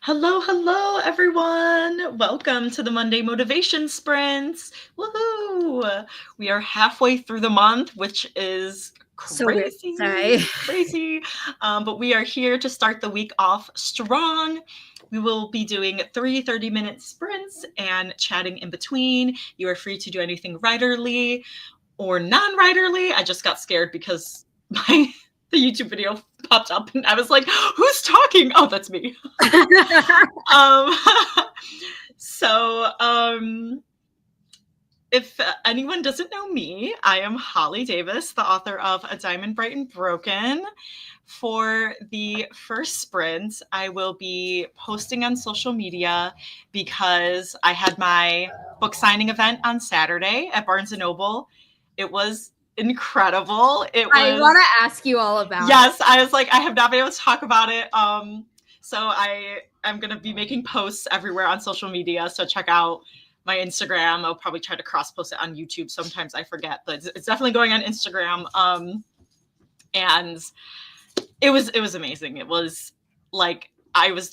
Hello, hello, everyone. Welcome to the Monday Motivation Sprints. Woohoo! We are halfway through the month, which is So weird to say. crazy. But we are here to start the week off strong. We will be doing 30-minute sprints and chatting in between. You are free to do anything writerly or non-writerly. I just got scared because the YouTube video popped up and I was like, who's talking? Oh, that's me. um, if anyone doesn't know me, I am Holly Davis, the author of A Diamond Bright and Broken. For the first sprint, I will be posting on social media because I had my book signing event on Saturday at Barnes & Noble. It was incredible. I want to ask you all about Yes, I was like, I have not been able to talk about it. So I'm going to be making posts everywhere on social media. So check out my Instagram. I'll probably try to cross post it on YouTube. Sometimes I forget, but it's definitely going on Instagram. And it was amazing. It was like, I was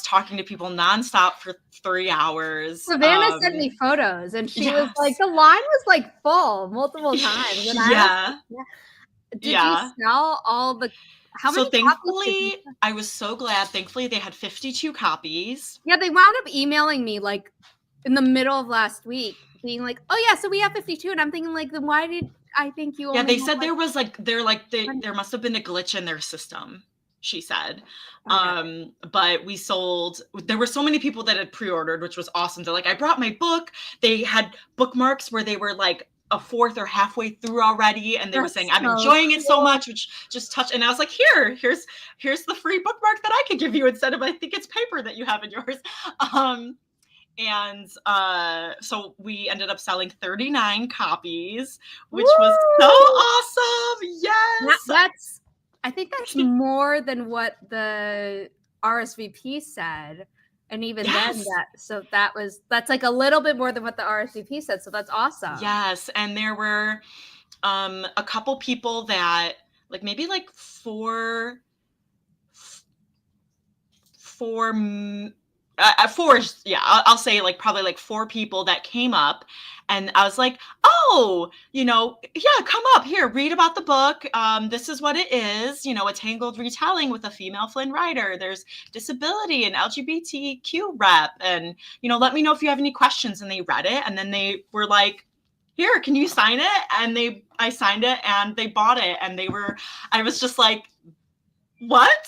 talking to people nonstop for 3 hours. Savannah sent me photos and she was like, the line was like full multiple times. And did you sell all the, how many thankfully, I was so glad. Thankfully, they had 52 copies. Yeah, they wound up emailing me like in the middle of last week being like, oh yeah, so we have 52. And I'm thinking like, then why did I think you only they said there was like, there must have been a glitch in their system, she said. Okay. But we sold, there were so many people that had pre-ordered, which was awesome. They're like, I brought my book. They had bookmarks where they were like a fourth or halfway through already. And they were saying, I'm enjoying it so much, which just touched. And I was like, here's the free bookmark that I could give you instead of, I think it's paper that you have in yours. And so we ended up selling 39 copies, which was so awesome. Yes. I think that's more than what the RSVP said. And even then that's like a little bit more than what the RSVP said. So that's awesome. Yes. And there were a couple people that like maybe like four, I'll say like probably like 4 people that came up and I was like, oh, come up here, read about the book. This is what it is. A tangled retelling with a female Flynn writer. There's disability and LGBTQ rep. And, let me know if you have any questions. And they read it. And then they were like, here, can you sign it? And I signed it and they bought it. And I was just like, what?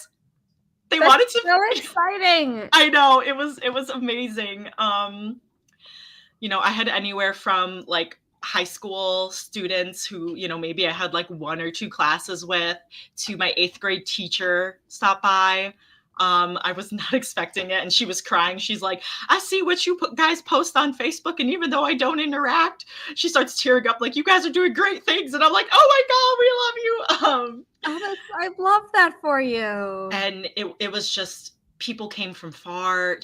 They wanted to. So exciting. I know, it was amazing. I had anywhere from like high school students who, maybe I had like 1 or 2 classes with, to my 8th grade teacher stop by. I was not expecting it. And she was crying. She's like, I see what you guys post on Facebook. And even though I don't interact, she starts tearing up like, you guys are doing great things. And I'm like, oh my God, we love you. I love that for you. And it was just, people came from far,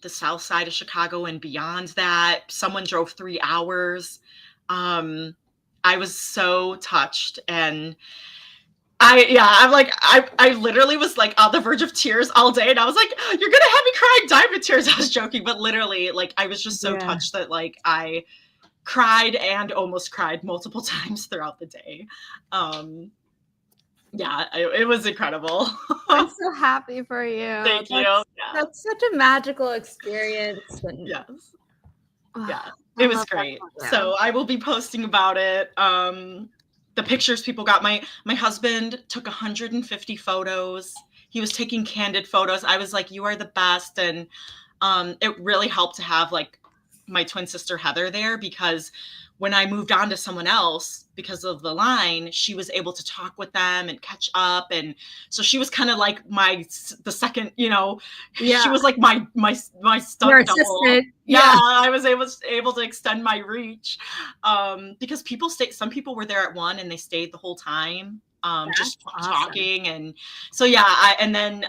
the south side of Chicago and beyond that. Someone drove 3 hours. I was so touched. And I literally was like on the verge of tears all day. And I was like, you're going to have me crying diamond tears. I was joking, but literally like, I was just so touched that like I cried and almost cried multiple times throughout the day. It was incredible. I'm so happy for you. Thank you. That's such a magical experience. And yes. It was great. So I will be posting about it. The pictures people got, my husband took 150 photos. He was taking candid photos. I was like, you are the best. And it really helped to have like my twin sister Heather there, because when I moved on to someone else because of the line, she was able to talk with them and catch up. And so she was kind of like the second, she was like my stunt double. I was able to extend my reach because some people were there at 1 and they stayed the whole time. Just talking. And so, and then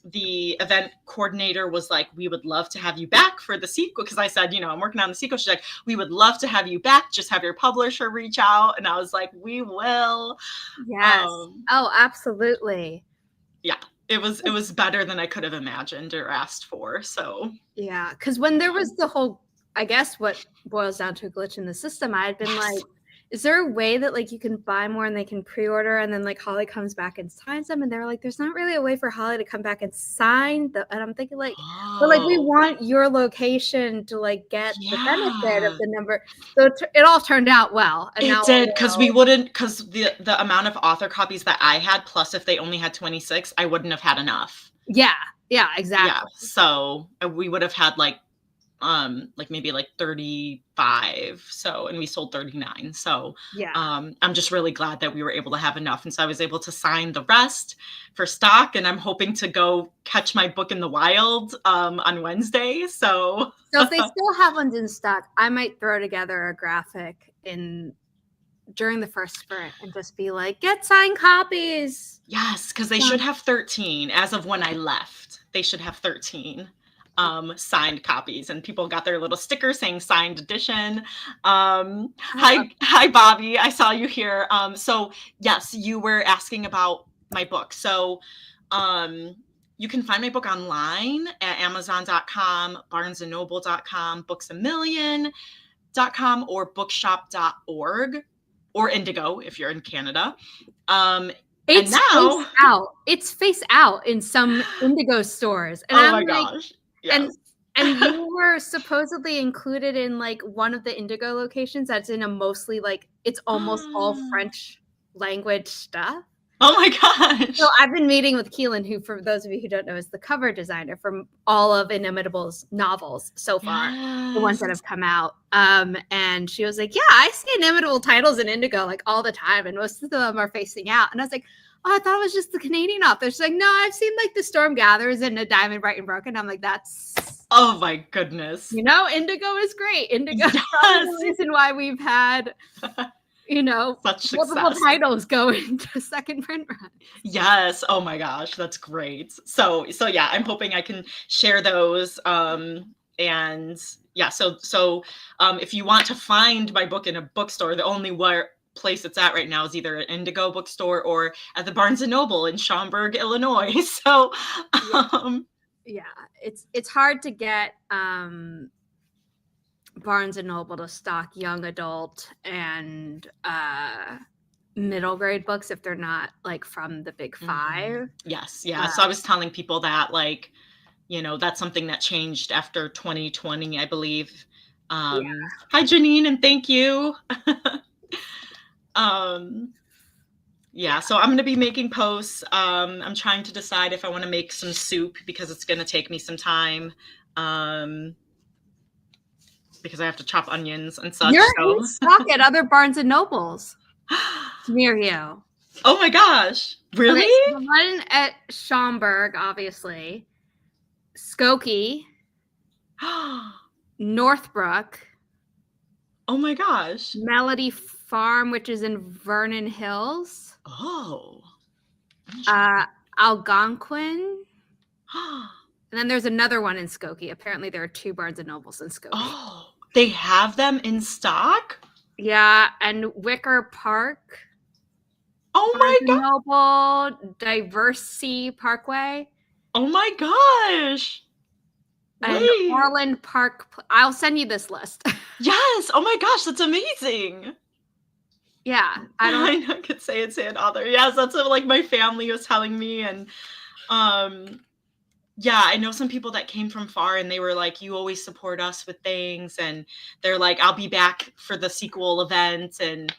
the event coordinator was like, we would love to have you back for the sequel. Cause I said, I'm working on the sequel. She's like, we would love to have you back. Just have your publisher reach out. And I was like, we will. Yes. Oh, absolutely. Yeah. it was better than I could have imagined or asked for. So yeah, because when there was the whole, I guess what boils down to a glitch in the system, I had been like, is there a way that like you can buy more and they can pre-order and then like Holly comes back and signs them? And they were like, there's not really a way for Holly to come back and sign them. And I'm thinking like, but like we want your location to like get the benefit of the number. So it all turned out well. And it did, because the amount of author copies that I had, plus if they only had 26, I wouldn't have had enough. Yeah, exactly. Yeah, so we would have had like maybe like 35, so, and we sold 39, so yeah, I'm just really glad that we were able to have enough, and so I was able to sign the rest for stock, and I'm hoping to go catch my book in the wild on Wednesday. So if they still have ones in stock, I might throw together a graphic during the first sprint and just be like, get signed copies. Yes, because they should have 13 as of when I left. They should have 13 signed copies, and people got their little sticker saying signed edition. Hi Bobby, I saw you here. So yes, you were asking about my book. So you can find my book online at amazon.com, barnesandnoble.com, booksamillion.com, or bookshop.org, or Indigo if you're in Canada. It's face out in some Indigo stores. And oh my gosh. Yes. And you were supposedly included in like one of the Indigo locations that's in a mostly like it's almost all French language stuff. Oh my gosh. So I've been meeting with Keelan, who, for those of you who don't know, is the cover designer from all of Inimitable's novels so far, the ones that have come out. And she was like, yeah, I see Inimitable titles in Indigo like all the time, and most of them are facing out. And I was like, oh, I thought it was just the Canadian author. She's like, no, I've seen like The Storm Gathers and A Diamond Bright and Broken. I'm like, that's... Oh my goodness. Indigo is great. Indigo is the reason why we've had... such multiple titles go into second print run. Yes. Oh my gosh, that's great. So yeah, I'm hoping I can share those. And yeah, so if you want to find my book in a bookstore, the only place it's at right now is either an Indigo bookstore or at the Barnes and Noble in Schaumburg, Illinois. So yeah, it's hard to get Barnes and Noble to stock young adult and middle grade books if they're not like from the big five. Yes. Yeah. So I was telling people that like, that's something that changed after 2020, I believe. Hi Janine, and thank you. So I'm going to be making posts. I'm trying to decide if I want to make some soup because it's going to take me some time. Because I have to chop onions and such. You're in stock at other Barnes and Nobles near you. Oh my gosh. Really? Okay, so the one at Schaumburg, obviously. Skokie. Northbrook. Oh my gosh. Melody Farm, which is in Vernon Hills. Oh. Algonquin. And then there's another one in Skokie. Apparently there are 2 Barnes and Nobles in Skokie. Oh, they have them in stock? Yeah, and Wicker Park. Oh Barnes my god. Noble, Diversity Parkway. Oh my gosh. And Orland Park. I'll send you this list. Yes. Oh my gosh, that's amazing. Yeah. I could say it's an author. Yes, that's what like my family was telling me. And yeah, I know some people that came from far and they were like, you always support us with things. And they're like, I'll be back for the sequel event. And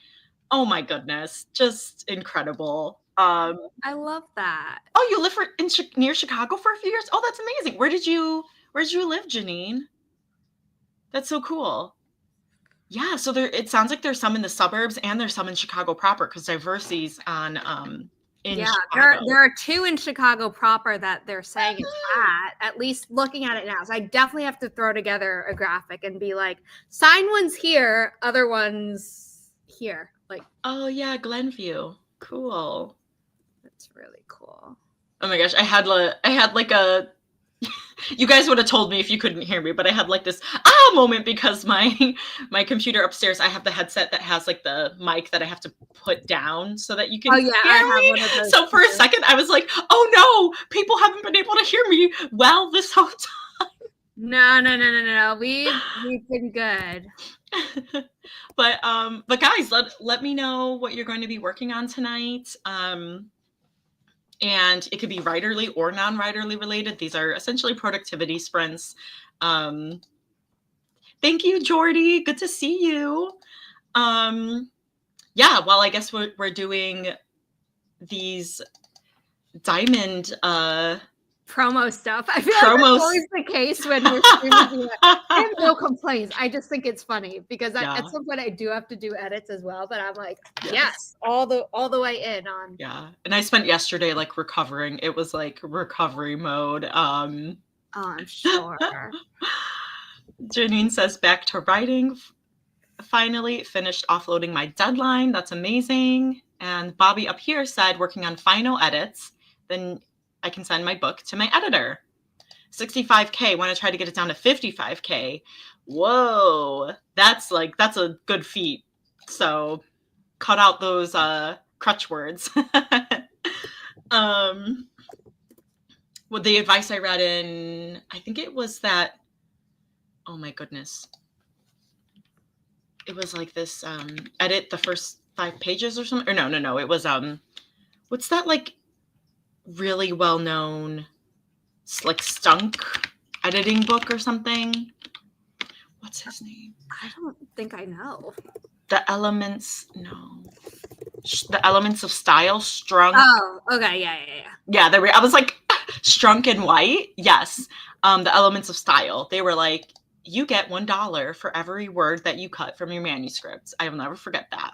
oh my goodness, just incredible. I love that. Oh, you live near Chicago for a few years? Oh, that's amazing. Where did you live, Janine? That's so cool. Yeah, so it sounds like there's some in the suburbs and there's some in Chicago proper because Diversity's on Chicago. There are 2 in Chicago proper that they're saying it's at least looking at it now. So I definitely have to throw together a graphic and be like, sign ones here, other ones here. Like, oh yeah, Glenview. Cool. That's really cool. Oh my gosh, I had like a You guys would have told me if you couldn't hear me, but I had like this moment because my computer upstairs, I have the headset that has like the mic that I have to put down so that you can Oh yeah, I hear have me. one of those So for a too. second, I was like, oh no, people haven't been able to hear me well this whole time. No. We've been good. But guys, let me know what you're going to be working on tonight. And it could be writerly or non-writerly related. These are essentially productivity sprints. Thank you, Jordy. Good to see you. Yeah, well, I guess we're doing these diamond promo stuff. I feel like that's always the case when we're streaming. I have no complaints. I just think it's funny because at some point I do have to do edits as well, but I'm like, yes, all the way in on. Yeah, and I spent yesterday like recovering. It was like recovery mode. I'm sure. Janine says back to writing. Finally finished offloading my deadline. That's amazing. And Bobby up here said working on final edits. Then I can send my book to my editor. 65K. Want to try to get it down to 55K. Whoa, that's a good feat. So cut out those crutch words. Well, the advice I read in, I think it was that, oh my goodness, it was like this edit the first 5 pages or something. Or no, it was what's that like really well known like stunk editing book or something? What's his name? I don't think I know. The Elements of Style. Strunk. Oh, okay, yeah. I was like Strunk and White. Yes. The Elements of Style. They were like, you get $1 for every word that you cut from your manuscript. I will never forget that.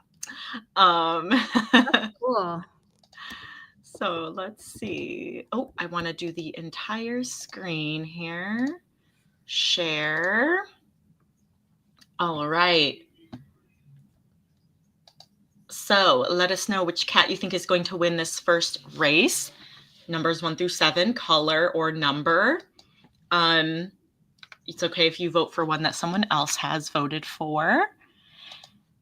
That's cool. So let's see. Oh, I want to do the entire screen here. Share. All right. So let us know which cat you think is going to win this first race. Numbers 1 through 7, color or number. It's okay if you vote for one that someone else has voted for.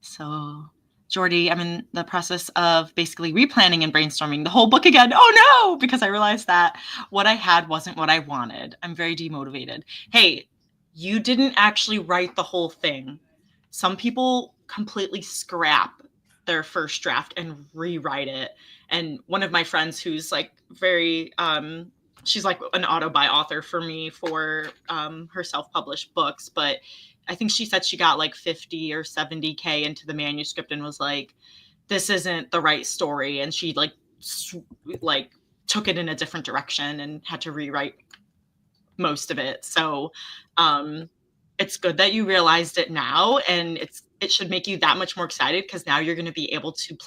So, Jordy, I'm in the process of basically replanning and brainstorming the whole book again. Oh no, because I realized that what I had wasn't what I wanted. I'm very demotivated. Hey, you didn't actually write the whole thing. Some people completely scrap their first draft and rewrite it. And one of my friends who's like very she's like an auto-buy author for me for her self-published books, but I think she said she got like 50 or 70K into the manuscript and was like, this isn't the right story. And she like took it in a different direction and had to rewrite most of it. So it's good that you realized it now, and it should make you that much more excited because now you're going to be able to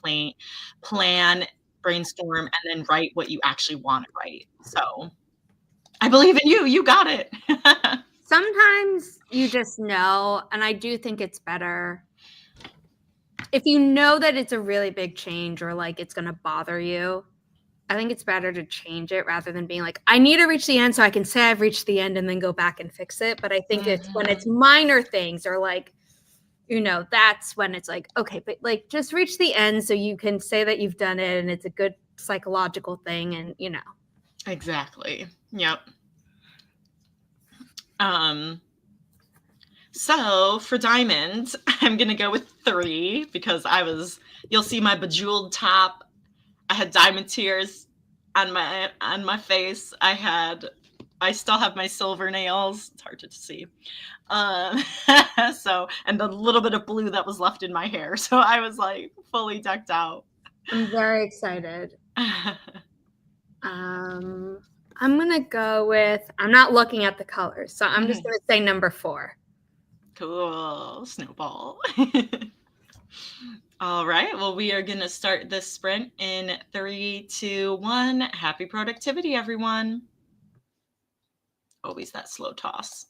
plan, brainstorm, and then write what you actually want to write. So I believe in you. You got it. Sometimes you just know, and I do think it's better if you know that it's a really big change or like it's going to bother you. I think it's better to change it rather than being like, I need to reach the end so I can say I've reached the end and then go back and fix it. But I think it's when it's minor things or like, that's when it's like, okay, but like just reach the end so you can say that you've done it and it's a good psychological thing and Exactly. Yep. So for diamonds, I'm going to go with 3 because you'll see my bejeweled top. I had diamond tears on my face. I still have my silver nails. It's hard to see. So, and the little bit of blue that was left in my hair. So I was like fully decked out. I'm very excited. I'm going to go with, I'm not looking at the colors. So I'm just going to say number 4. Cool. Snowball. All right. Well, we are going to start this sprint in 3, 2, 1. Happy productivity, everyone. Always that slow toss.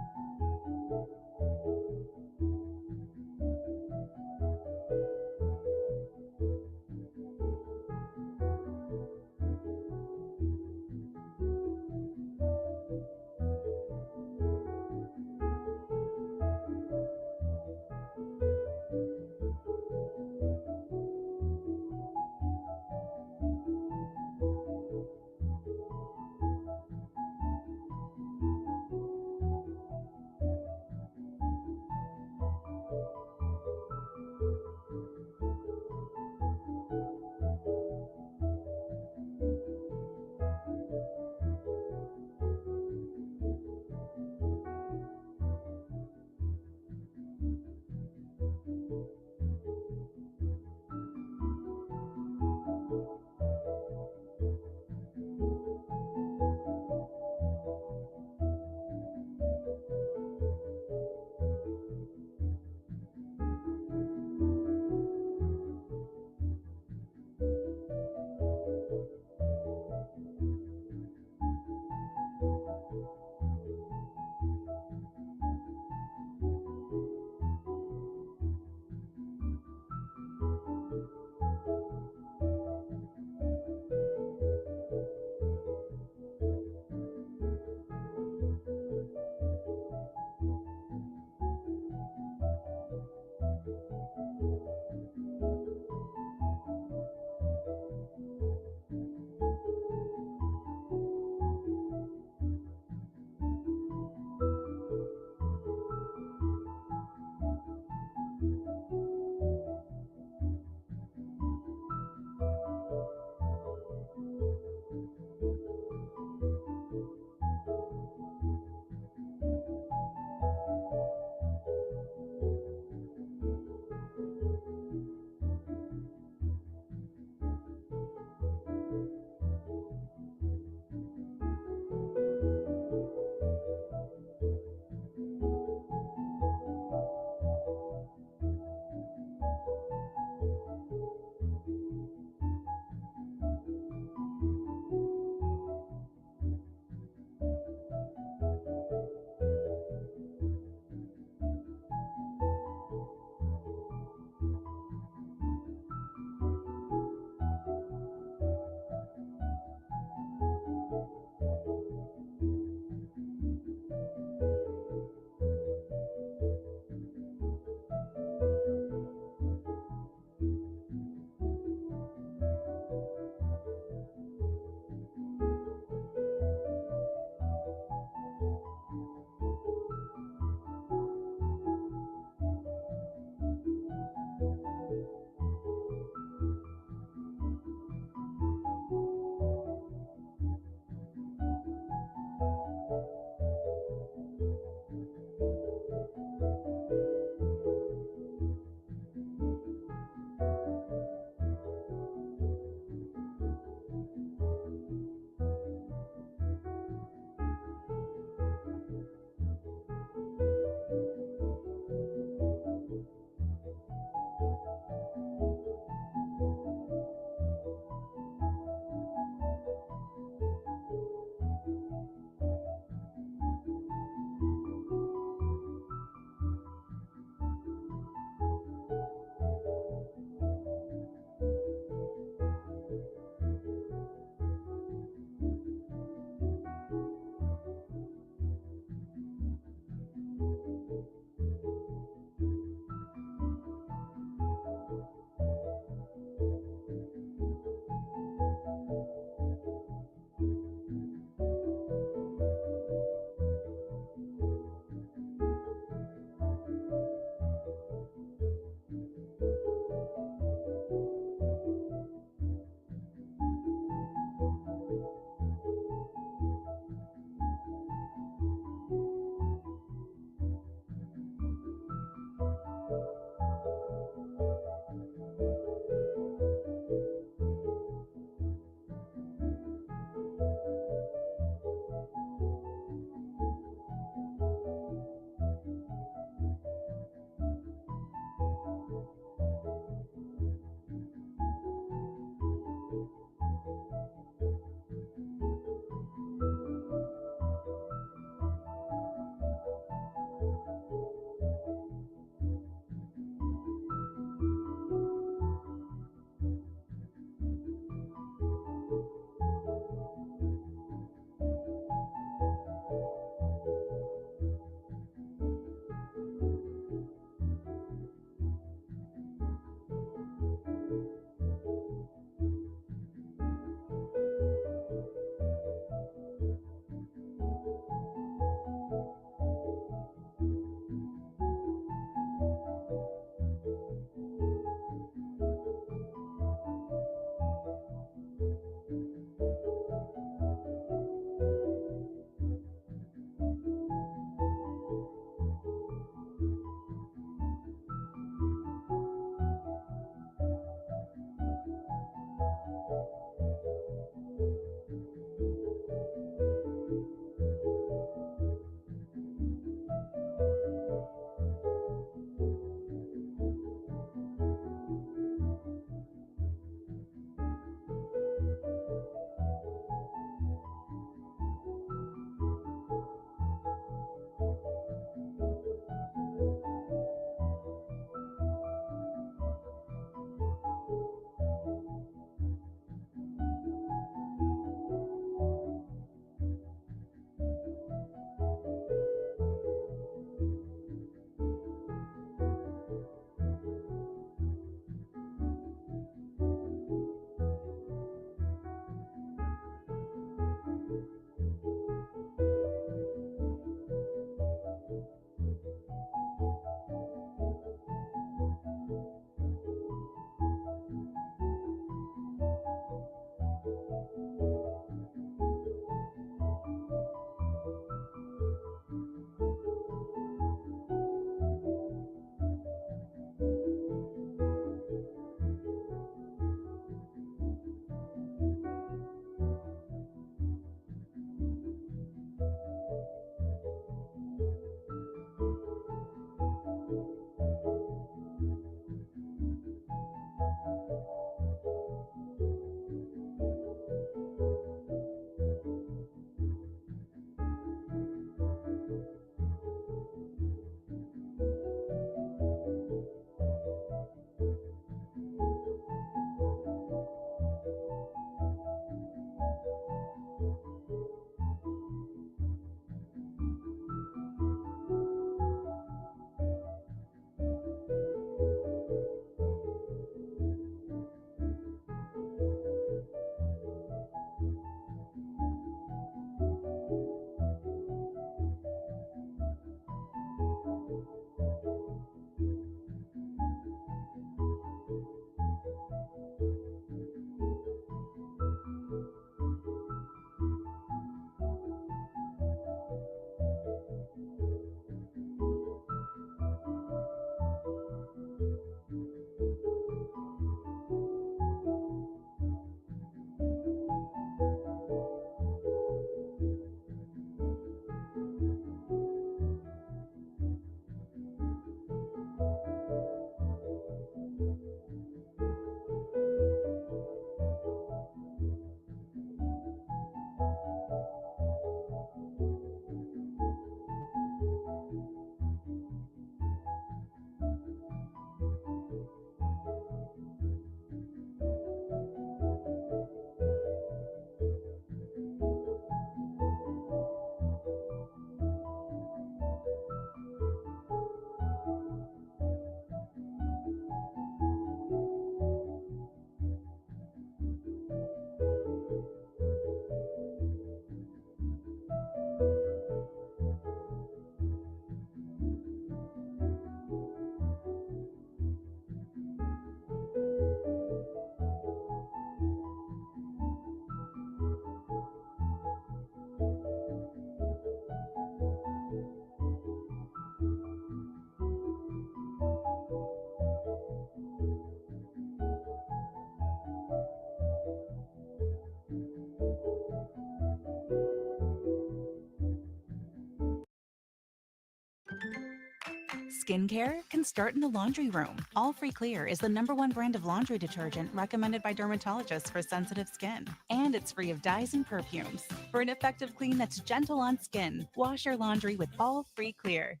skincare can start in the laundry room. All Free Clear is the #1 brand of laundry detergent recommended by dermatologists for sensitive skin. And it's free of dyes and perfumes. For an effective clean that's gentle on skin, wash your laundry with All Free Clear.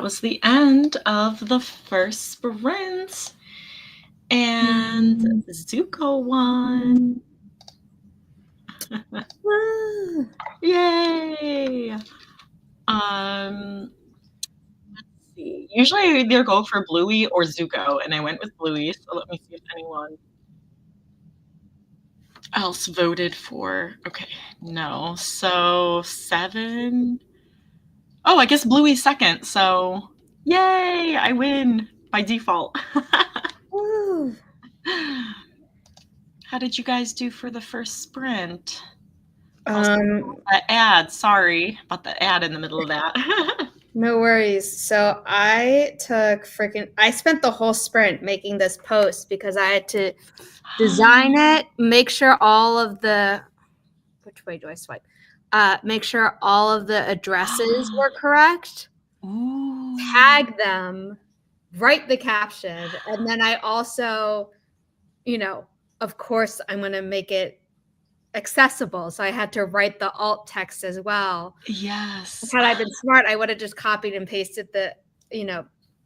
was the end of the first sprint. And Zuko won. Yay! Let's see. Usually I either go for Bluey or Zuko, and I went with Bluey, so let me see if anyone else voted for. Okay, no. So 7. Oh, I guess Bluey's second, so yay! I win by default. How did you guys do for the first sprint? That ad, sorry about the ad in the middle of that. No worries. So I spent the whole sprint making this post because I had to design it, make sure all of the, which way do I swipe? Make sure all of the addresses were correct, tag them, write the caption, and then I also, of course, I'm going to make it accessible. So I had to write the alt text as well. Yes. Had I been smart, I would have just copied and pasted the,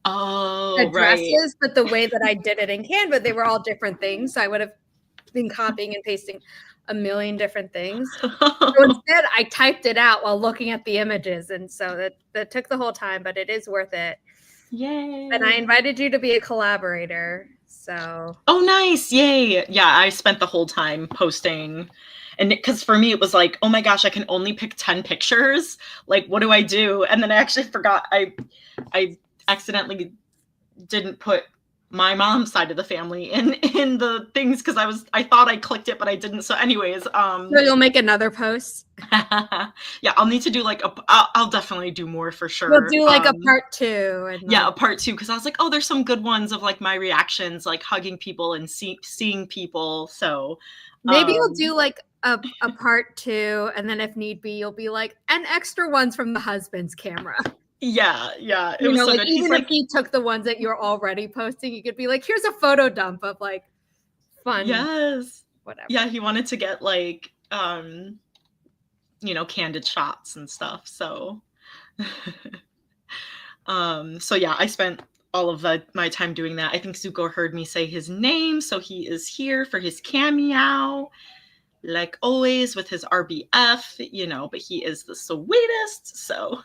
addresses, right. But the way that I did it in Canva, they were all different things. So I would have been copying and pasting a million different things. So instead, I typed it out while looking at the images. And so that took the whole time, but it is worth it. Yay. And I invited you to be a collaborator. So. Oh, nice. Yay. Yeah, I spent the whole time posting. And because for me, it was like, oh my gosh, I can only pick 10 pictures. Like, what do I do? And then I actually forgot. I accidentally didn't put my mom's side of the family in the things because I thought I clicked it, but I didn't. So anyways, so you'll make another post? Yeah, I'll need to do like I'll definitely do more for sure. We'll do like a part 2. Yeah, a part 2 because I was like, oh, there's some good ones of like my reactions, like hugging people and seeing people. So maybe you'll do like a part 2, and then if need be, you'll be like, and extra ones from the husband's camera. Yeah. It was so like good. even if you took the ones that you're already posting, you could be like, here's a photo dump of like fun. Yes. Whatever. Yeah, he wanted to get like candid shots and stuff. So so yeah, I spent all of my time doing that. I think Zuko heard me say his name, so he is here for his cameo. Like always with his RBF, but he is the sweetest. So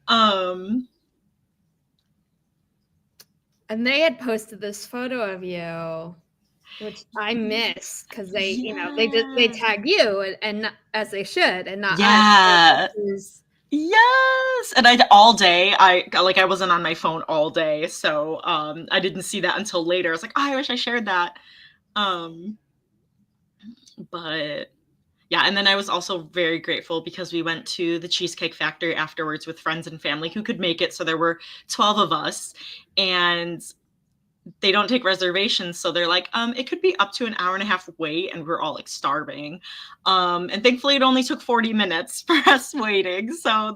and they had posted this photo of you, which I missed because they, they tag you and as they should, and not us. Yes. And all day, I wasn't on my phone all day, so I didn't see that until later. I was like, oh, I wish I shared that. But yeah, and then I was also very grateful because we went to the Cheesecake Factory afterwards with friends and family who could make it. So there were 12 of us, and they don't take reservations. So they're like, it could be up to an hour and a half wait, and we're all like starving. And thankfully it only took 40 minutes for us waiting. So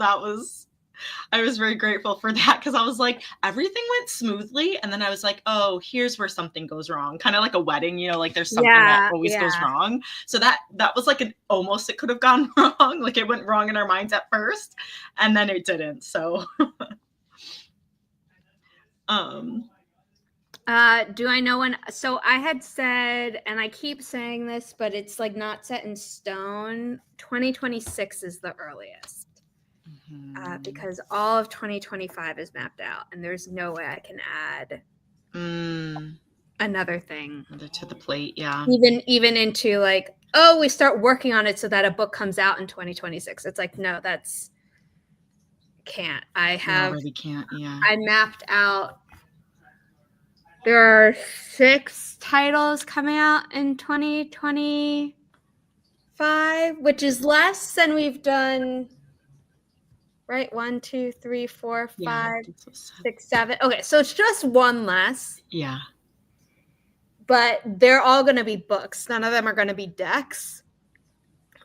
I was very grateful for that because I was like, everything went smoothly. And then I was like, oh, here's where something goes wrong. Kind of like a wedding, like there's something that always goes wrong. So that was like almost it could have gone wrong. Like it went wrong in our minds at first and then it didn't. So do I know when? So I had said, and I keep saying this, but it's like not set in stone. 2026 is the earliest. Because all of 2025 is mapped out, and there's no way I can add another thing to the plate. Yeah. Even into like, we start working on it so that a book comes out in 2026. It's like, no, that's can't. Really can't. Yeah. I mapped out. There are 6 titles coming out in 2025, which is less than we've done. Right? 1, 2, 3, 4, 5, 6, 7. Okay, so it's just one less. Yeah. But they're all going to be books. None of them are going to be decks.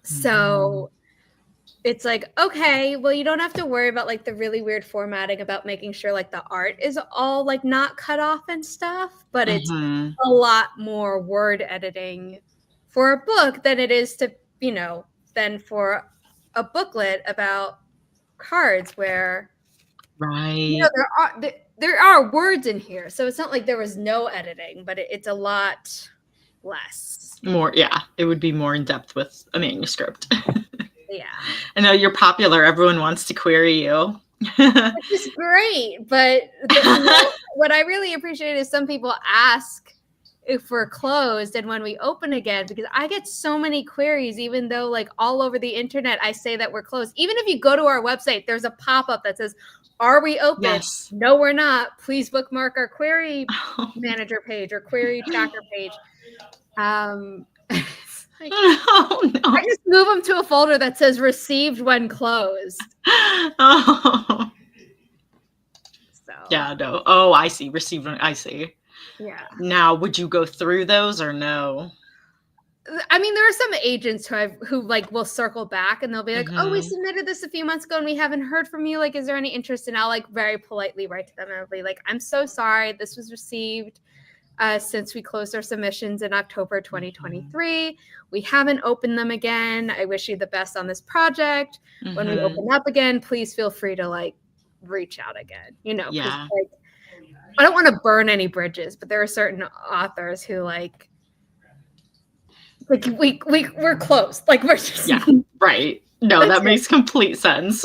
So it's like, okay, well, you don't have to worry about like the really weird formatting about making sure like the art is all like not cut off and stuff. But it's a lot more word editing for a book than it is to, than for a booklet about cards where Right. There are words in here, so it's not like there was no editing, but it's a lot less. More, yeah. It would be more in depth with a manuscript. Yeah. I know you're popular. Everyone wants to query you. Which is great, but what I really appreciate is some people ask if we're closed and when we open again, because I get so many queries, even though like all over the internet I say that we're closed. Even if you go to our website, there's a pop-up that says, are we open? Yes. No, we're not. Please bookmark our query manager page or query tracker page. Like, oh, no. I just move them to a folder that says received when closed. Oh. So yeah, no. Oh, I see. Received when I see. Yeah. Now, would you go through those or no? I mean, there are some agents who like will circle back and they'll be like, oh, we submitted this a few months ago and we haven't heard from you. Like, is there any interest? And I'll like very politely write to them and I'll be like, I'm so sorry. This was received since we closed our submissions in October 2023. We haven't opened them again. I wish you the best on this project. When we open up again, please feel free to like reach out again. You know, yeah. Like, I don't want to burn any bridges, but there are certain authors who like we're closed. Like we're just right. No, that makes complete sense.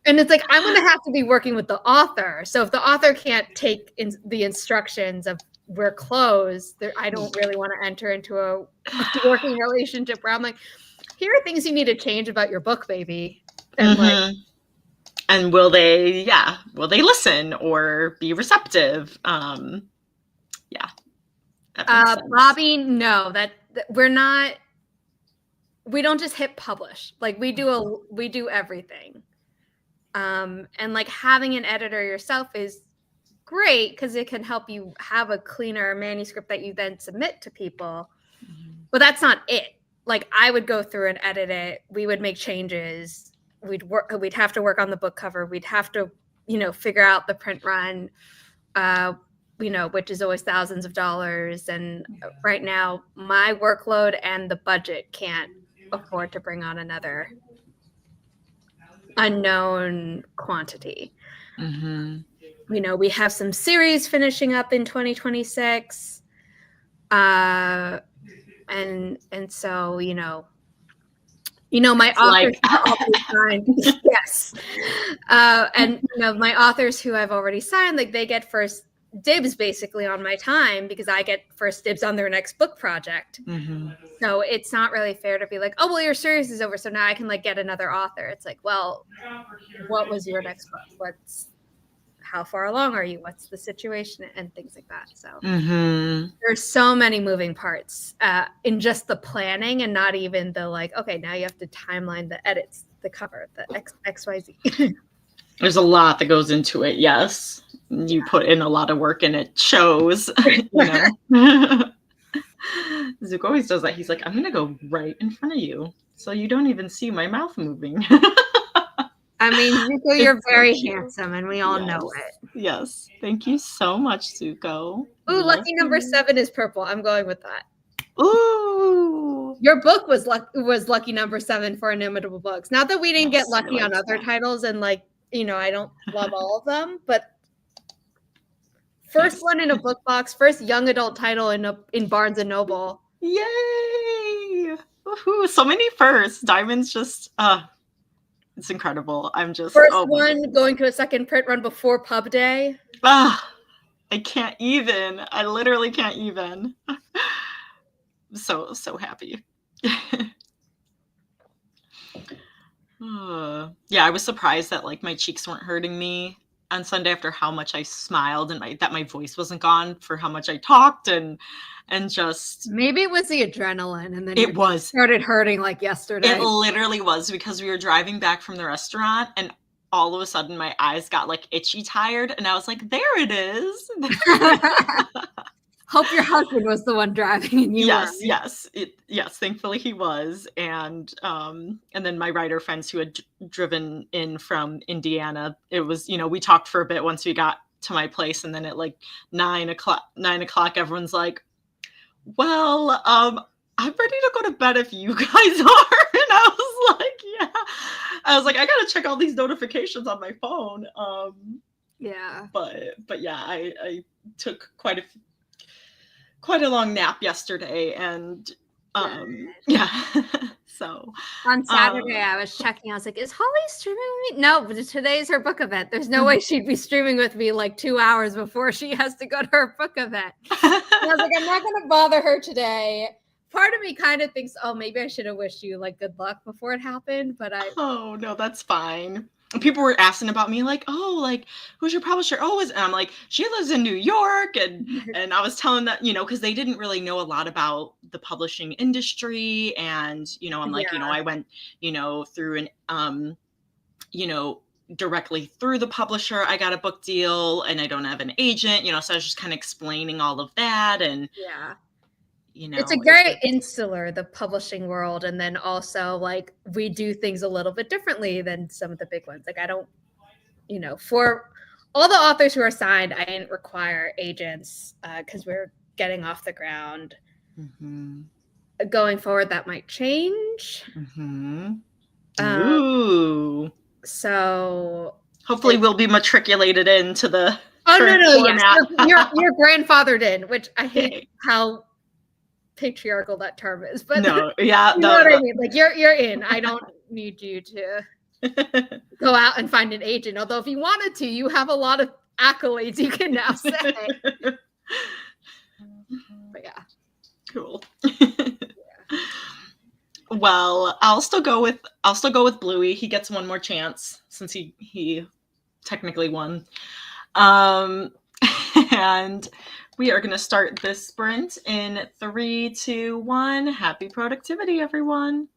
And it's like, I'm going to have to be working with the author. So if the author can't take the instructions of we're closed, I don't really want to enter into a working relationship where I'm like, here are things you need to change about your book, baby. And like, and will they listen or be receptive? Yeah. Bobby, no, that we're not, we don't just hit publish. Like we do everything. And like having an editor yourself is great because it can help you have a cleaner manuscript that you then submit to people. But that's not it. Like I would go through and edit it. We would make changes. We'd have to work on the book cover. We'd have to, figure out the print run, which is always thousands of dollars. And right now my workload and the budget can't afford to bring on another unknown quantity. We have some series finishing up in 2026. And so, my authors are already signed. Yes. And my authors who I've already signed, like they get first dibs basically on my time because I get first dibs on their next book project. So it's not really fair to be like, oh, well, your series is over, so now I can like get another author. It's like, well, what was your next book? How far along are you? What's the situation and things like that. So there's so many moving parts in just the planning and not even the like, okay, now you have to timeline the edits, the cover, the XYZ. There's a lot that goes into it. Yes. You put in a lot of work and it shows, Zook always does that. He's like, I'm going to go right in front of you so you don't even see my mouth moving. I mean, Zuko, you're very handsome and we all know it. Yes. Thank you so much, Zuko. Ooh, lucky number 7 is purple. I'm going with that. Ooh. Your book was lucky number 7 for Inimitable Books. Not that we didn't get lucky on other titles and like, I don't love all of them, but first one in a book box, first young adult title in Barnes and Noble. Yay! Woohoo! So many firsts. Diamond's just it's incredible. I'm just first one going to a second print run before Pub Day. I can't even. I literally can't even. So happy. Yeah, I was surprised that like my cheeks weren't hurting me on Sunday after how much I smiled and that my voice wasn't gone for how much I talked and just maybe it was the adrenaline and then it started hurting like yesterday. It literally was because we were driving back from the restaurant and all of a sudden my eyes got like itchy tired and I was like, there it is. Hope your husband was the one driving and you yes, yes, thankfully he was. And then my writer friends who had driven in from Indiana, it was, we talked for a bit once we got to my place and then at like 9 o'clock, everyone's like, well, I'm ready to go to bed if you guys are. And I was like, yeah. I was like, I gotta check all these notifications on my phone. Yeah. But yeah, I took quite a long nap yesterday, and yeah. So on Saturday, I was checking. I was like, "Is Holly streaming with me?" No, but today's her book event. There's no way she'd be streaming with me like 2 hours before she has to go to her book event. And I was like, I'm not going to bother her today. Part of me kind of thinks, oh, maybe I should have wished you like good luck before it happened, but oh no, that's fine. People were asking about me, like, oh, like, who's your publisher? Oh, and I'm like, she lives in New York, and I was telling that, because they didn't really know a lot about the publishing industry, and I'm like, I went, through an directly through the publisher, I got a book deal, and I don't have an agent, so I was just kind of explaining all of that, and it's a very insular, the publishing world, and then also like we do things a little bit differently than some of the big ones. Like I don't, for all the authors who are signed, I didn't require agents because we're getting off the ground. Going forward, that might change. Ooh. So hopefully we'll be matriculated into the yes, you're grandfathered in, which I hate how patriarchal that term is, but no, what I mean. Like you're in. I don't need you to go out and find an agent. Although if you wanted to, you have a lot of accolades you can now say. But yeah, cool. Well, I'll still go with Bluey. He gets one more chance since he technically won. And we are going to start this sprint in 3, 2, 1. Happy productivity, everyone.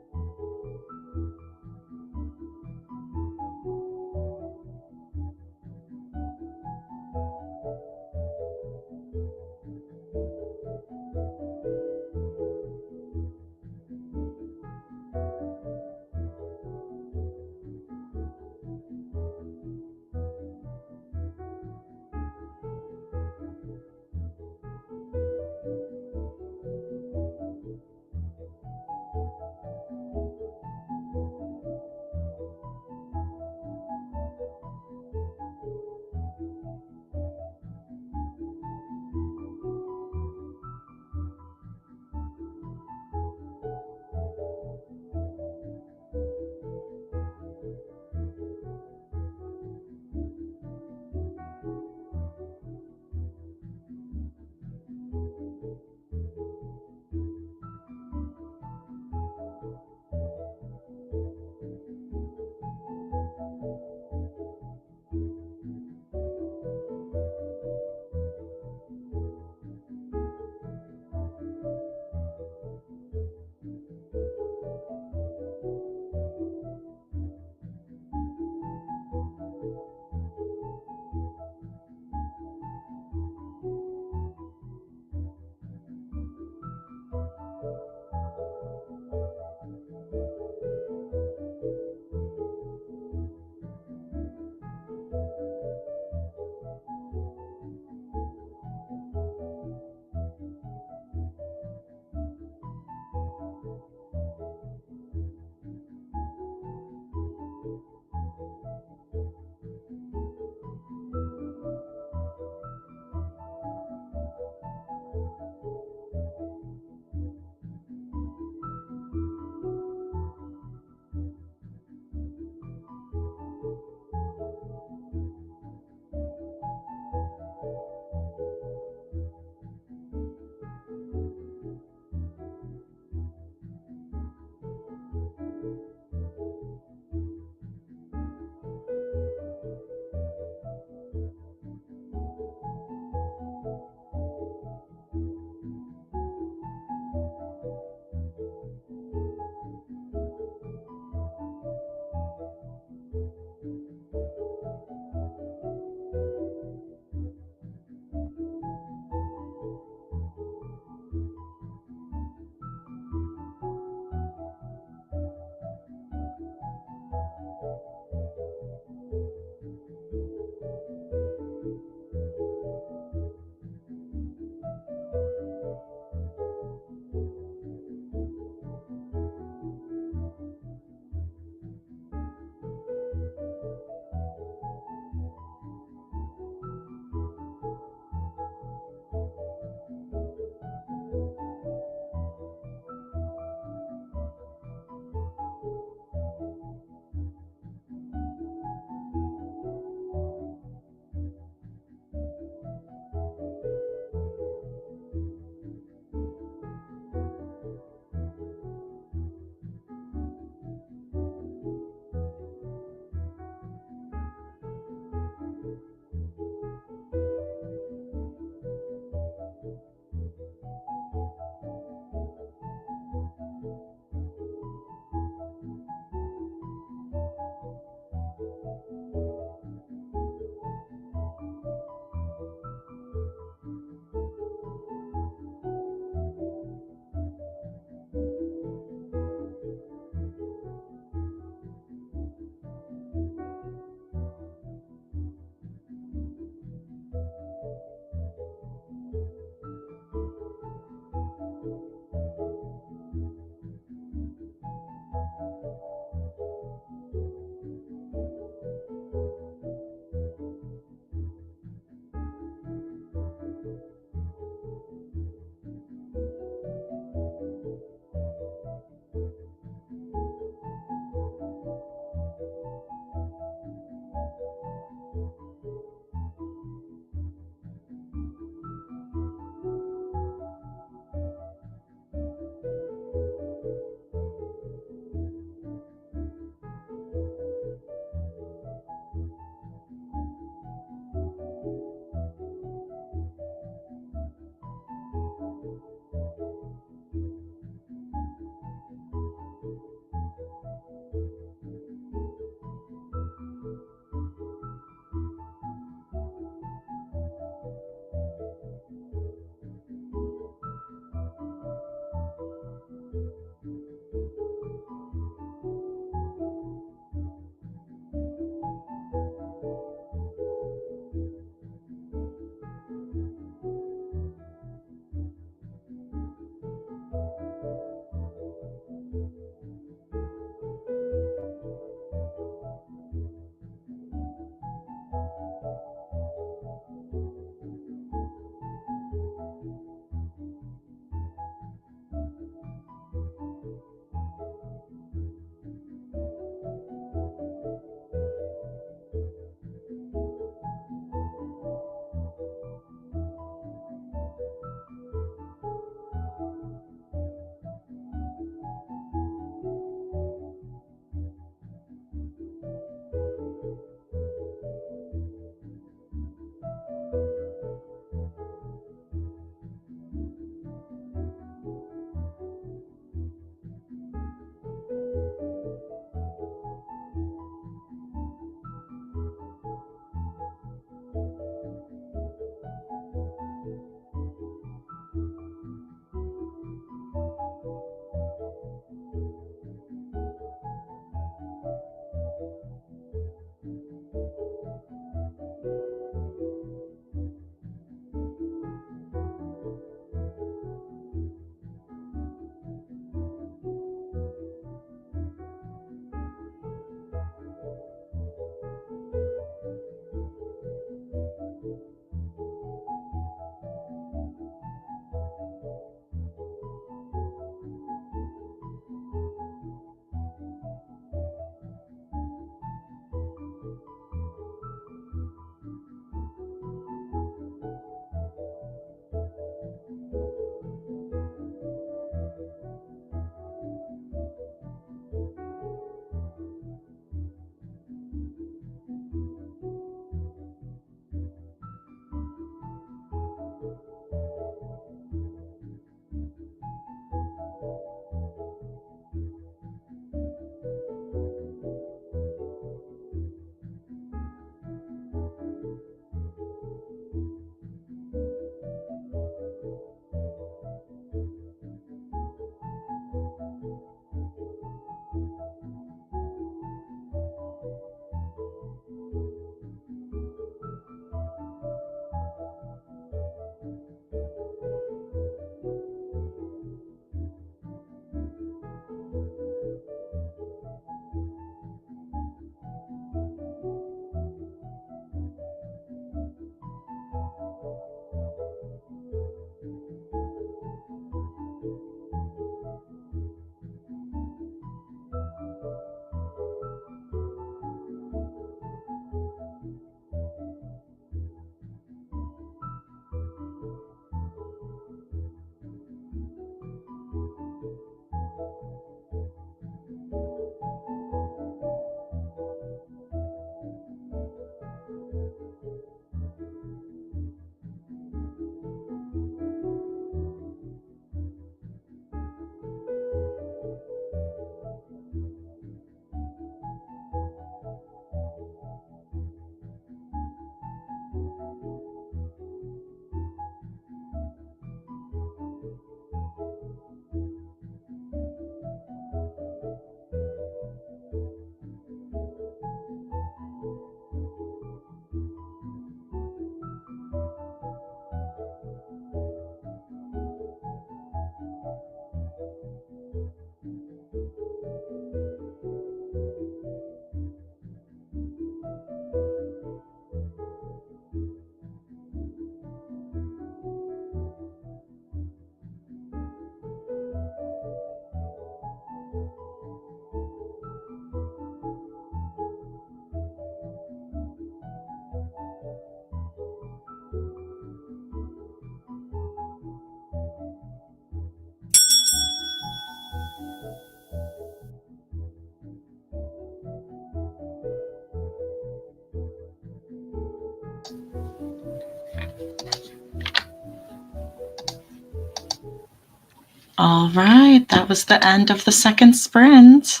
All right, that was the end of the second sprint.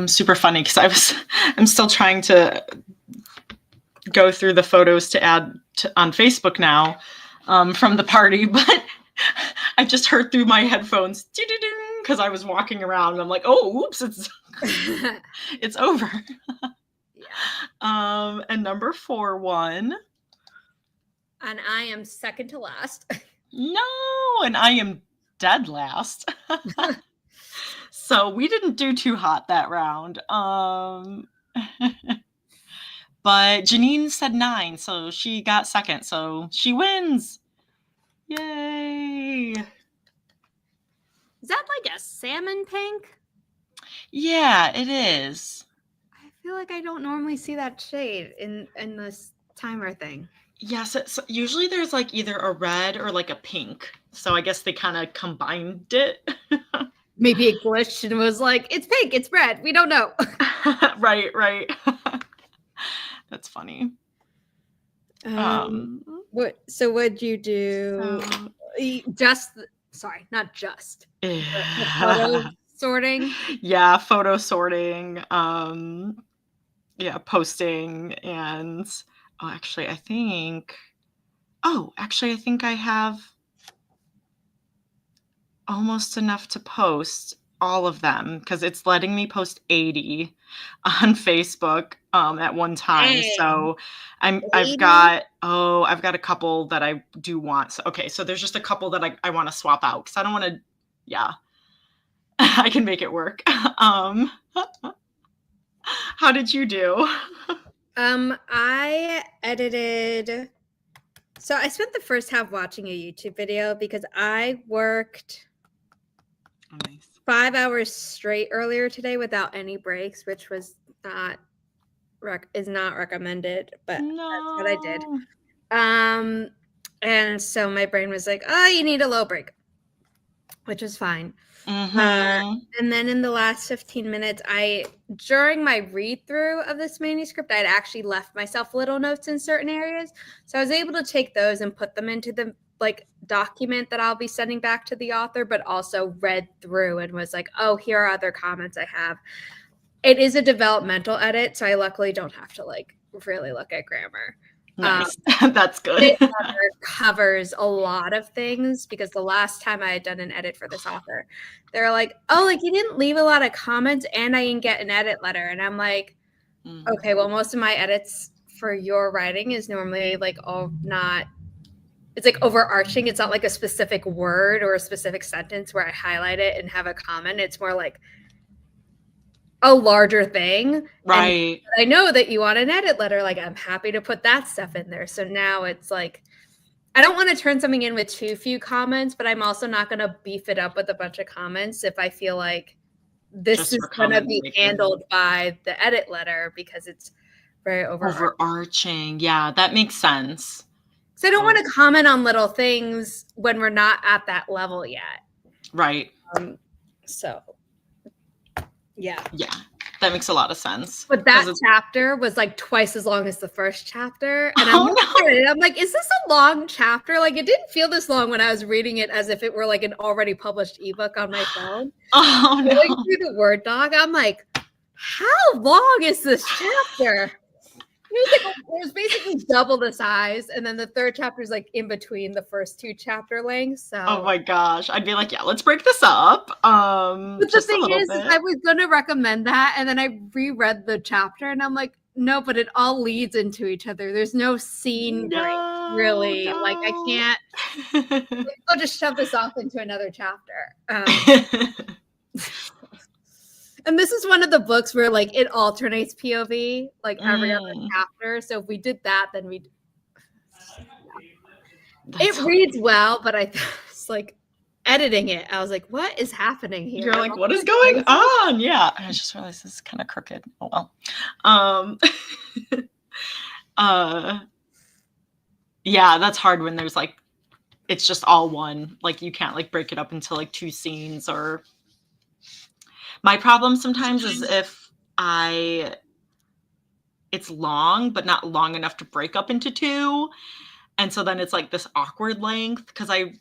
Super funny because I'm still trying to go through the photos to add on Facebook now from the party, but I just heard through my headphones because I was walking around and I'm like, oh, oops, it's over. Yeah. And number 4 won. And I am second to last. No, and I am dead last. So we didn't do too hot that round. But Janine said 9, so she got second, so she wins. Yay. Is that like a salmon pink? Yeah, it is. I feel like I don't normally see that shade in this timer thing. Yes, usually there's like either a red or like a pink. So I guess they kind of combined it. Maybe it glitched and was like, it's pink, it's red. We don't know. Right. That's funny. What'd you do? Not just. Photo sorting. Yeah, photo sorting. Yeah, posting and actually I think I have almost enough to post all of them because it's letting me post 80 on Facebook at one time. Dang. So I've got a couple that I do want. So there's just a couple that I want to swap out because I don't want to. Yeah, I can make it work. How did you do? I edited. So I spent the first half watching a YouTube video because I worked 5 hours straight earlier today without any breaks, which was not recommended, but that's what I did. And so my brain was like, oh, you need a low break, which was fine. Mm-hmm. And then in the last 15 minutes, during my read through of this manuscript, I'd actually left myself little notes in certain areas. So I was able to take those and put them into the document that I'll be sending back to the author, but also read through and was like, oh, here are other comments I have. It is a developmental edit, so I luckily don't have to really look at grammar. Nice. That's good. It covers a lot of things because the last time I had done an edit for this author, they're like, oh, you didn't leave a lot of comments and I didn't get an edit letter. And I'm like, okay, well, most of my edits for your writing is normally it's overarching. It's not like a specific word or a specific sentence where I highlight it and have a comment. It's more like a larger thing. Right. And I know that you want an edit letter. I'm happy to put that stuff in there. So now it's I don't want to turn something in with too few comments, but I'm also not going to beef it up with a bunch of comments if I feel like this is going to be handled by the edit letter because it's very overarching. Yeah, that makes sense. So I don't want to comment on little things when we're not at that level yet. Right. So yeah, that makes a lot of sense. But that chapter was twice as long as the first chapter, and I'm like, is this a long chapter? It didn't feel this long when I was reading it as if it were an already published ebook on my phone. Oh no! Going through the Word doc, I'm like, how long is this chapter? It was basically double the size, and then the third chapter is in between the first two chapter lengths. So, oh my gosh, I'd be like, yeah, let's break this up. But the thing is, I was going to recommend that, and then I reread the chapter, and I'm like, no, but it all leads into each other. There's no scene break, really. No. I can't. I'll just shove this off into another chapter. And this is one of the books where it alternates POV every other chapter. So if we did that, then it reads well, but I was editing it. I was like, what is happening here? You're like, what is going on? Yeah. I just realized this is kind of crooked. Oh well. Yeah, that's hard when there's it's just all one. You can't break it up into two scenes or. My problem sometimes is if it's long, but not long enough to break up into two. And so then it's this awkward length because I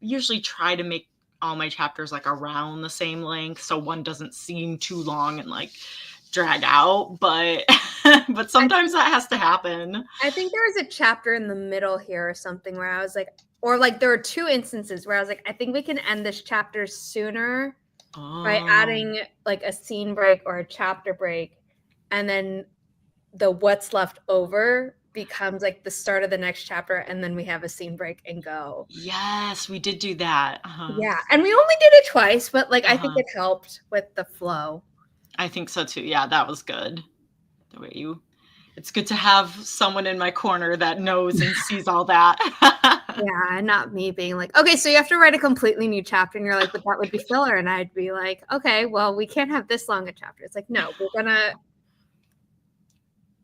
usually try to make all my chapters like around the same length, so one doesn't seem too long and like drag out, but but sometimes that has to happen. I think there was a chapter in the middle here or something where I was like, or like there were 2 instances where I was like, I think we can end this chapter sooner by adding like a scene break or a chapter break, and then the what's left over becomes like the start of the next chapter, and then we have a scene break and go. Yes, we did do that. Yeah, and we only did it twice, but like I think it helped with the flow. I think so too. Yeah, that was good. The way it's good to have someone in my corner that knows and sees all that. Yeah, and not me being like, okay, so you have to write a completely new chapter, and you're like, but that would be filler, and I'd be like, okay, well, we can't have this long a chapter. It's like, no,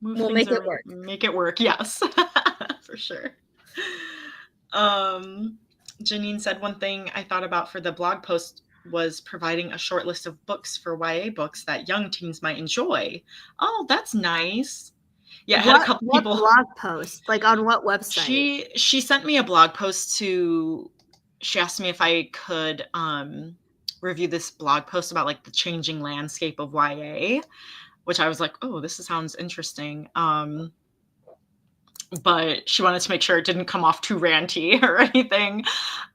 we'll make it work. Make it work, yes. For sure. Janine said one thing I thought about for the blog post was providing a short list of books for YA books that young teens might enjoy. Oh, that's nice. Yeah, I had a couple people. What blog post? Like on what website? She sent me a blog post she asked me if I could review this blog post about like the changing landscape of YA, which I was like, oh, this sounds interesting. But she wanted to make sure it didn't come off too ranty or anything.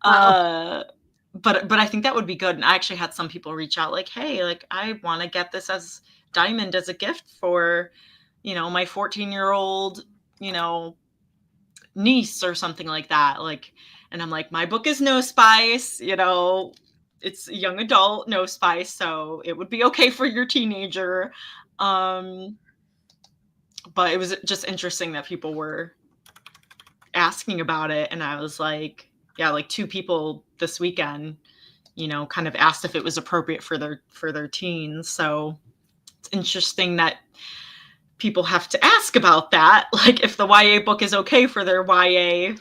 But I think that would be good. And I actually had some people reach out like, hey, like I want to get this as Diamond as a gift for, my 14-year-old, niece or something like that. Like, and I'm like, my book is no spice, it's young adult, no spice. So it would be okay for your teenager. But it was just interesting that people were asking about it. And I was like, yeah, like 2 people this weekend, kind of asked if it was appropriate for their teens. So it's interesting that people have to ask about that. Like if the YA book is okay for their YA.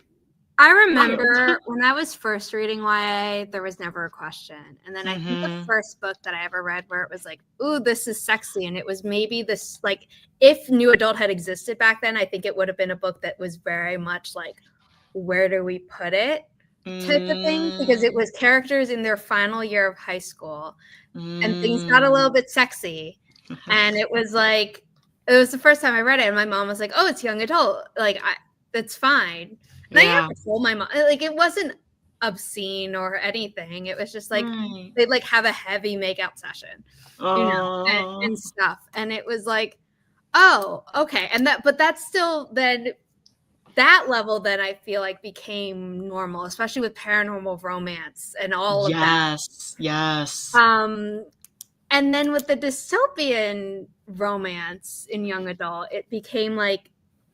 I remember when I was first reading YA, there was never a question. And then I think the first book that I ever read where it was like, ooh, this is sexy. And it was maybe this, like, if New Adult had existed back then, I think it would have been a book that was very much like, where do we put it type of thing? Because it was characters in their final year of high school and things got a little bit sexy. And it was like, it was the first time I read it. And my mom was like, oh, it's young adult. Like, that's fine. And I never told my mom, like, it wasn't obscene or anything. It was just like, they'd like have a heavy makeout session, and stuff. And it was like, oh, okay. And but that's still then that level then I feel like became normal, especially with paranormal romance and all of that. Yes. And then with the dystopian romance in young adult, it became like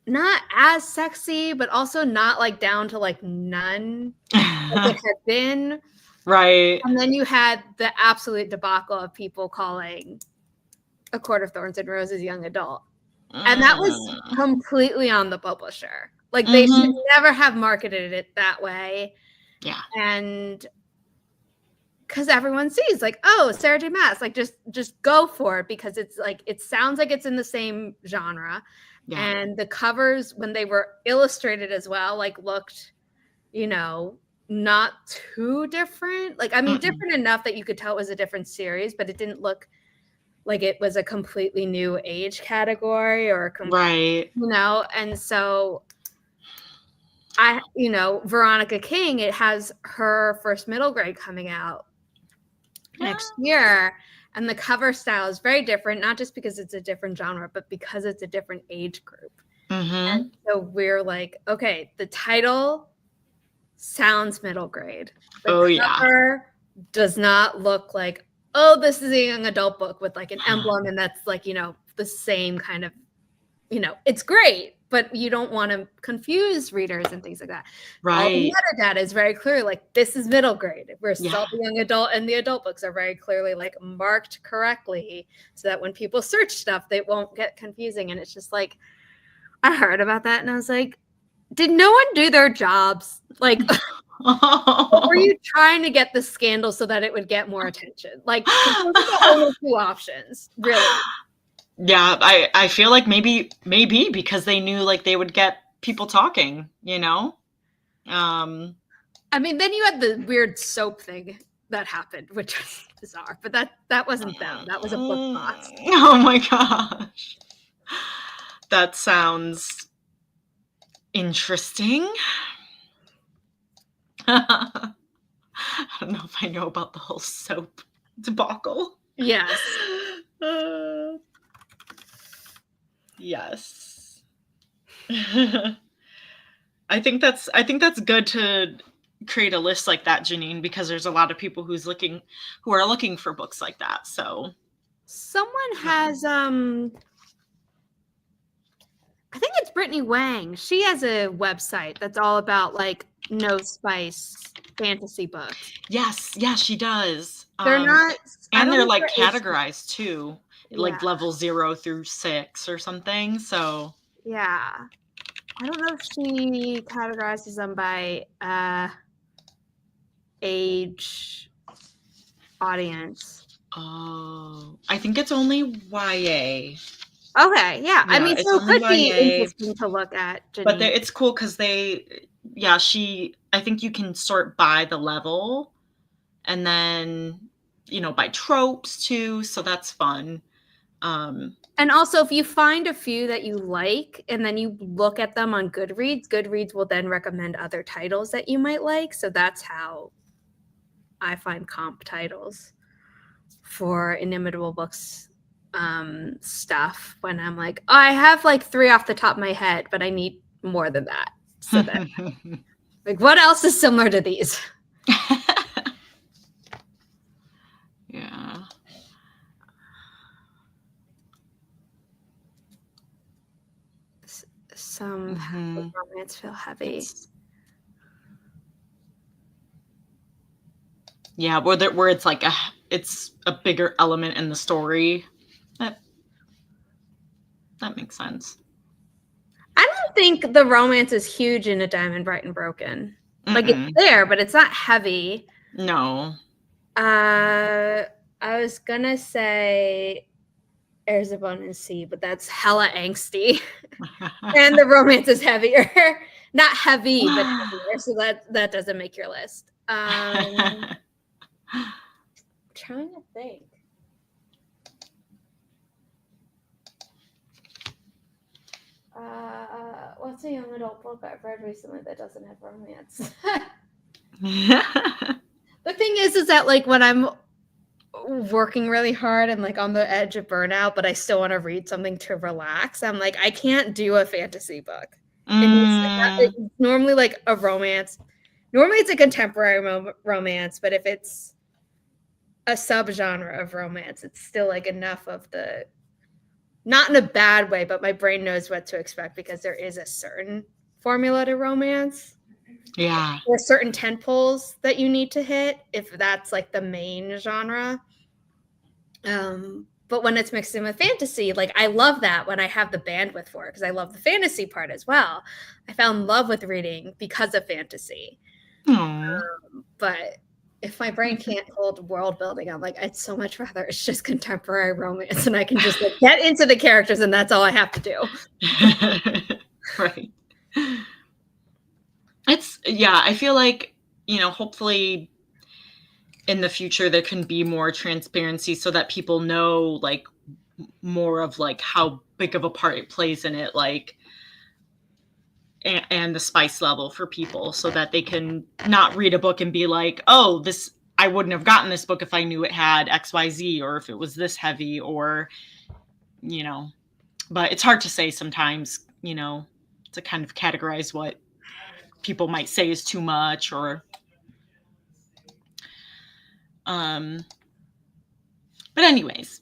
not as sexy, but also not like down to like none like it had been. Right. And then you had the absolute debacle of people calling A Court of Thorns and Roses young adult. And that was completely on the publisher. Like they should never have marketed it that way. Yeah. And because everyone sees like, oh, Sarah J. Maas, like just go for it, because it's like, it sounds like it's in the same genre. Yeah. And the covers, when they were illustrated as well, like looked, not too different. Like, I mean, different enough that you could tell it was a different series, but it didn't look like it was a completely new age category or right. And so Veronica King, it has her first middle grade coming out next year. And the cover style is very different, not just because it's a different genre, but because it's a different age group. And so we're like, okay, the title sounds middle grade. The cover does not look like, oh, this is a young adult book with like an emblem, and that's like, the same kind of, it's great, but you don't want to confuse readers and things like that. Right. All the metadata is very clear, like this is middle grade. Where still the young adult and the adult books are very clearly like marked correctly, so that when people search stuff, they won't get confusing. And it's just like, I heard about that and I was like, did no one do their jobs? Like, were you trying to get the scandal so that it would get more attention? Like, those are the only 2 options, really. Yeah, I feel like maybe because they knew like they would get people talking, I mean, then you had the weird soap thing that happened, which was bizarre, but that wasn't them. That was a book box. Oh my gosh. That sounds interesting. I don't know if I know about the whole soap debacle. Yes. Yes. I think that's good to create a list like that, Janine, because there's a lot of people who are looking for books like that. So someone has I think it's Brittany Wang. She has a website that's all about like no spice fantasy books. Yes, she does. They're not, and they're like categorized too, like level 0 through 6 or something. So yeah, I don't know if she categorizes them by age, audience. Oh, I think it's only YA. Okay, yeah. I mean, so it could be interesting to look at, Janine. But it's cool because I think you can sort by the level and then, by tropes too. So that's fun. And also, if you find a few that you like and then you look at them on Goodreads will then recommend other titles that you might like. So that's how I find comp titles for Inimitable Books stuff when I'm like, oh, I have like 3 off the top of my head, but I need more than that. So that like, what else is similar to these? Yeah. Some romance feel heavy. Yeah, where it's like it's a bigger element in the story. That makes sense. I don't think the romance is huge in A Diamond Bright and Broken. Like it's there, but it's not heavy. No. I was gonna say Heirs of Bone and Sea, but that's hella angsty. And the romance is heavier. Not heavy, but heavier. So that doesn't make your list. I'm trying to think. What's a young adult book I've read recently that doesn't have romance? The thing is that like when I'm working really hard and like on the edge of burnout, but I still want to read something to relax, I'm like, I can't do a fantasy book. It's normally like a romance. Normally it's a contemporary romance, but if it's a subgenre of romance, it's still like enough of the, not in a bad way, but my brain knows what to expect because there is a certain formula to romance. Yeah. Or certain tentpoles that you need to hit if that's like the main genre. But when it's mixed in with fantasy, like I love that when I have the bandwidth for it because I love the fantasy part as well. I fell in love with reading because of fantasy. But if my brain can't hold world building, I'm like, I'd so much rather it's just contemporary romance and I can just like, get into the characters and that's all I have to do. Right. I feel like, hopefully in the future there can be more transparency so that people know like more of like how big of a part it plays in it, like and the spice level for people so that they can not read a book and be like, oh, I wouldn't have gotten this book if I knew it had XYZ or if it was this heavy or, but it's hard to say sometimes, to kind of categorize what people might say is too much or, but anyways.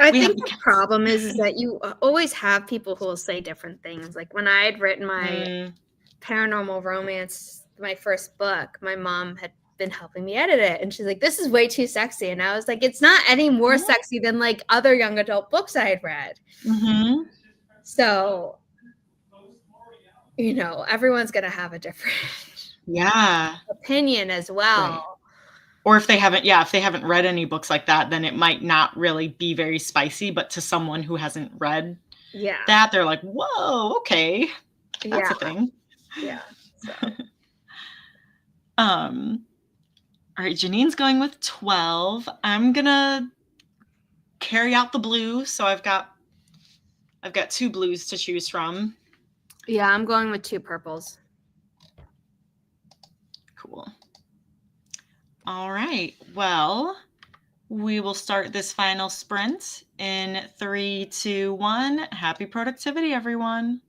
I think the problem is that you always have people who will say different things. Like when I had written my paranormal romance, my first book, my mom had been helping me edit it. And she's like, this is way too sexy. And I was like, it's not any more sexy than like other young adult books I had read. So, everyone's going to have a different opinion as well. Right. Or if they haven't read any books like that, then it might not really be very spicy. But to someone who hasn't read that, they're like, whoa, okay. That's a thing. Yeah. So. All right, Janine's going with 12. I'm gonna carry out the blue, so I've got 2 blues to choose from. Yeah, I'm going with 2 purples. Cool. All right. Well, we will start this final sprint in 3, 2, 1. Happy productivity, everyone.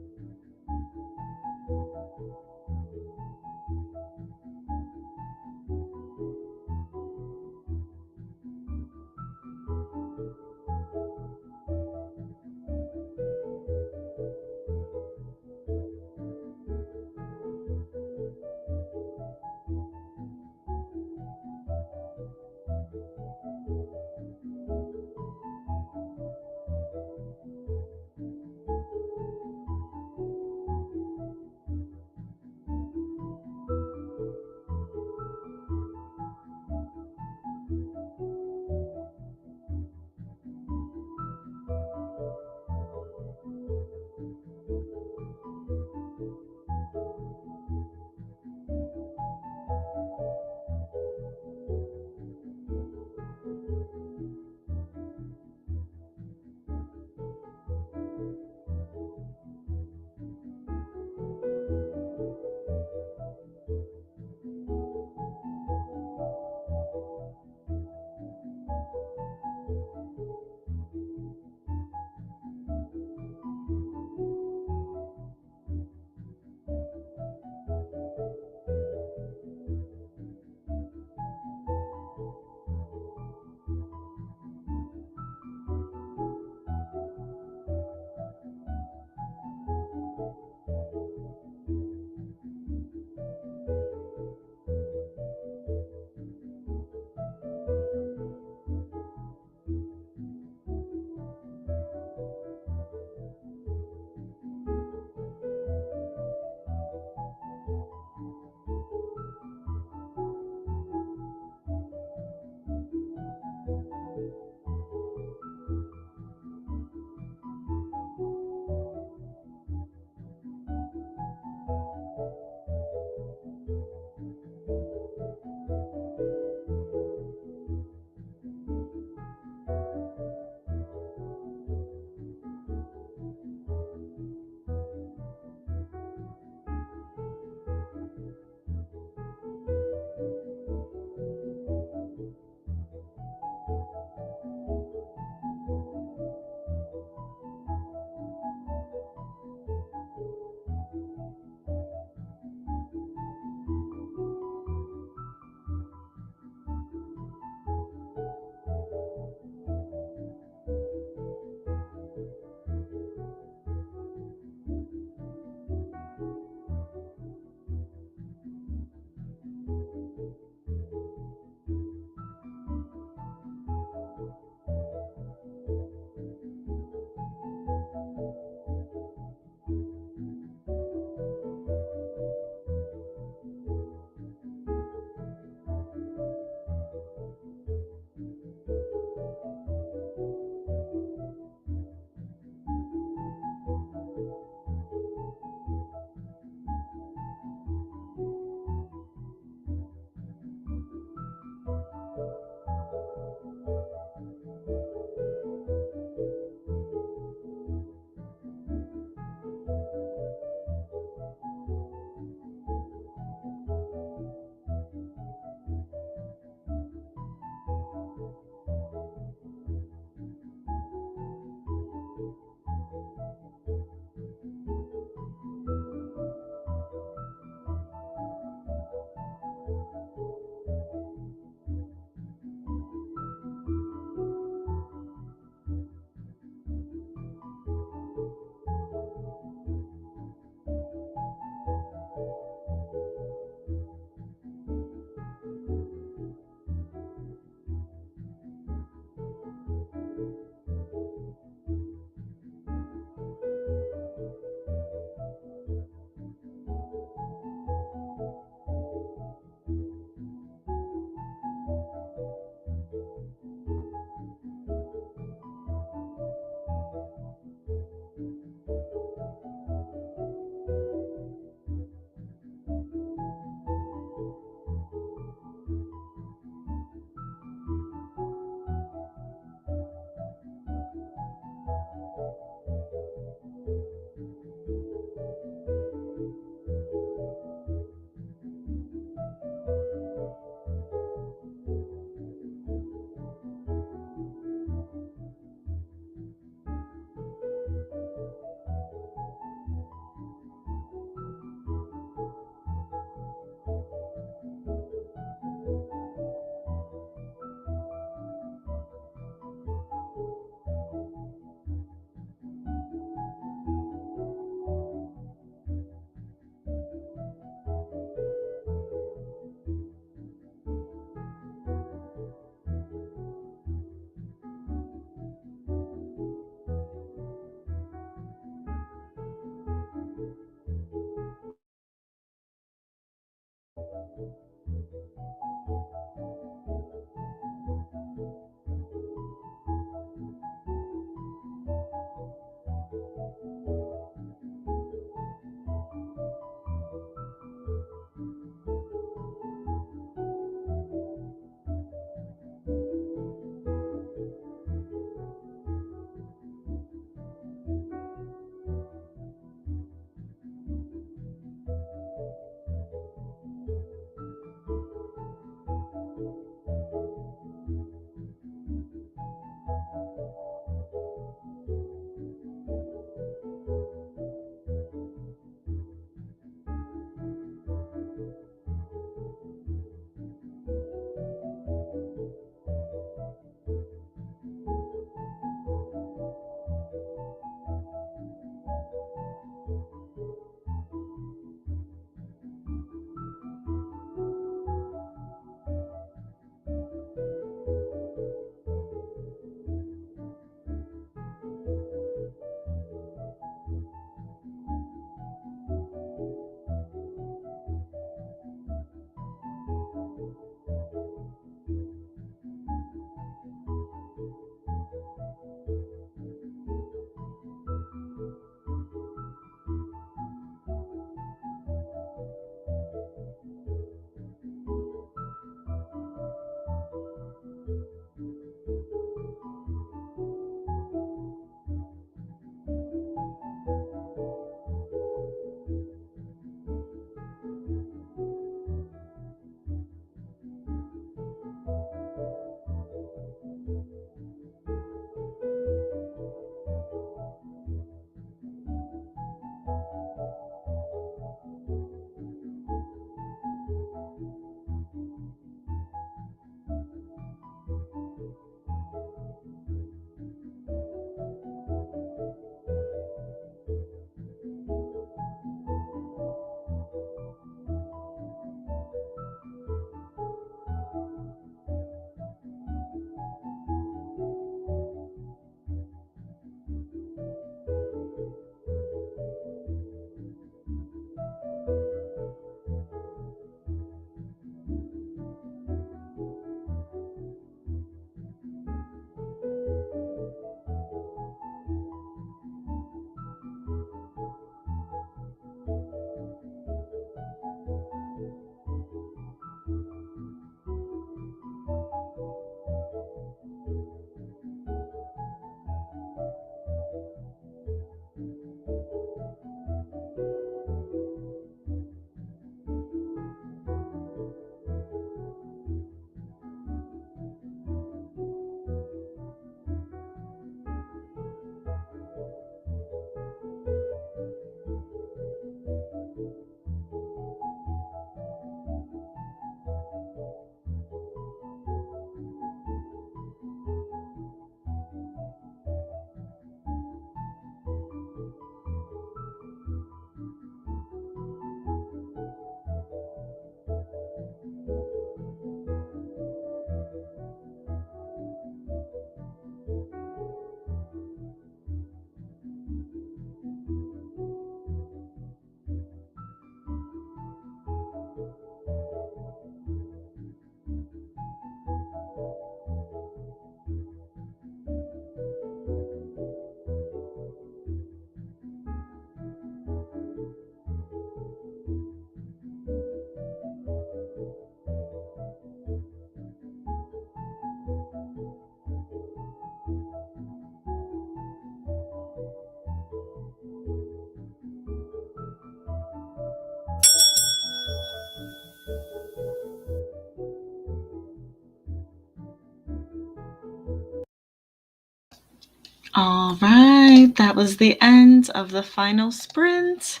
All right, that was the end of the final sprint.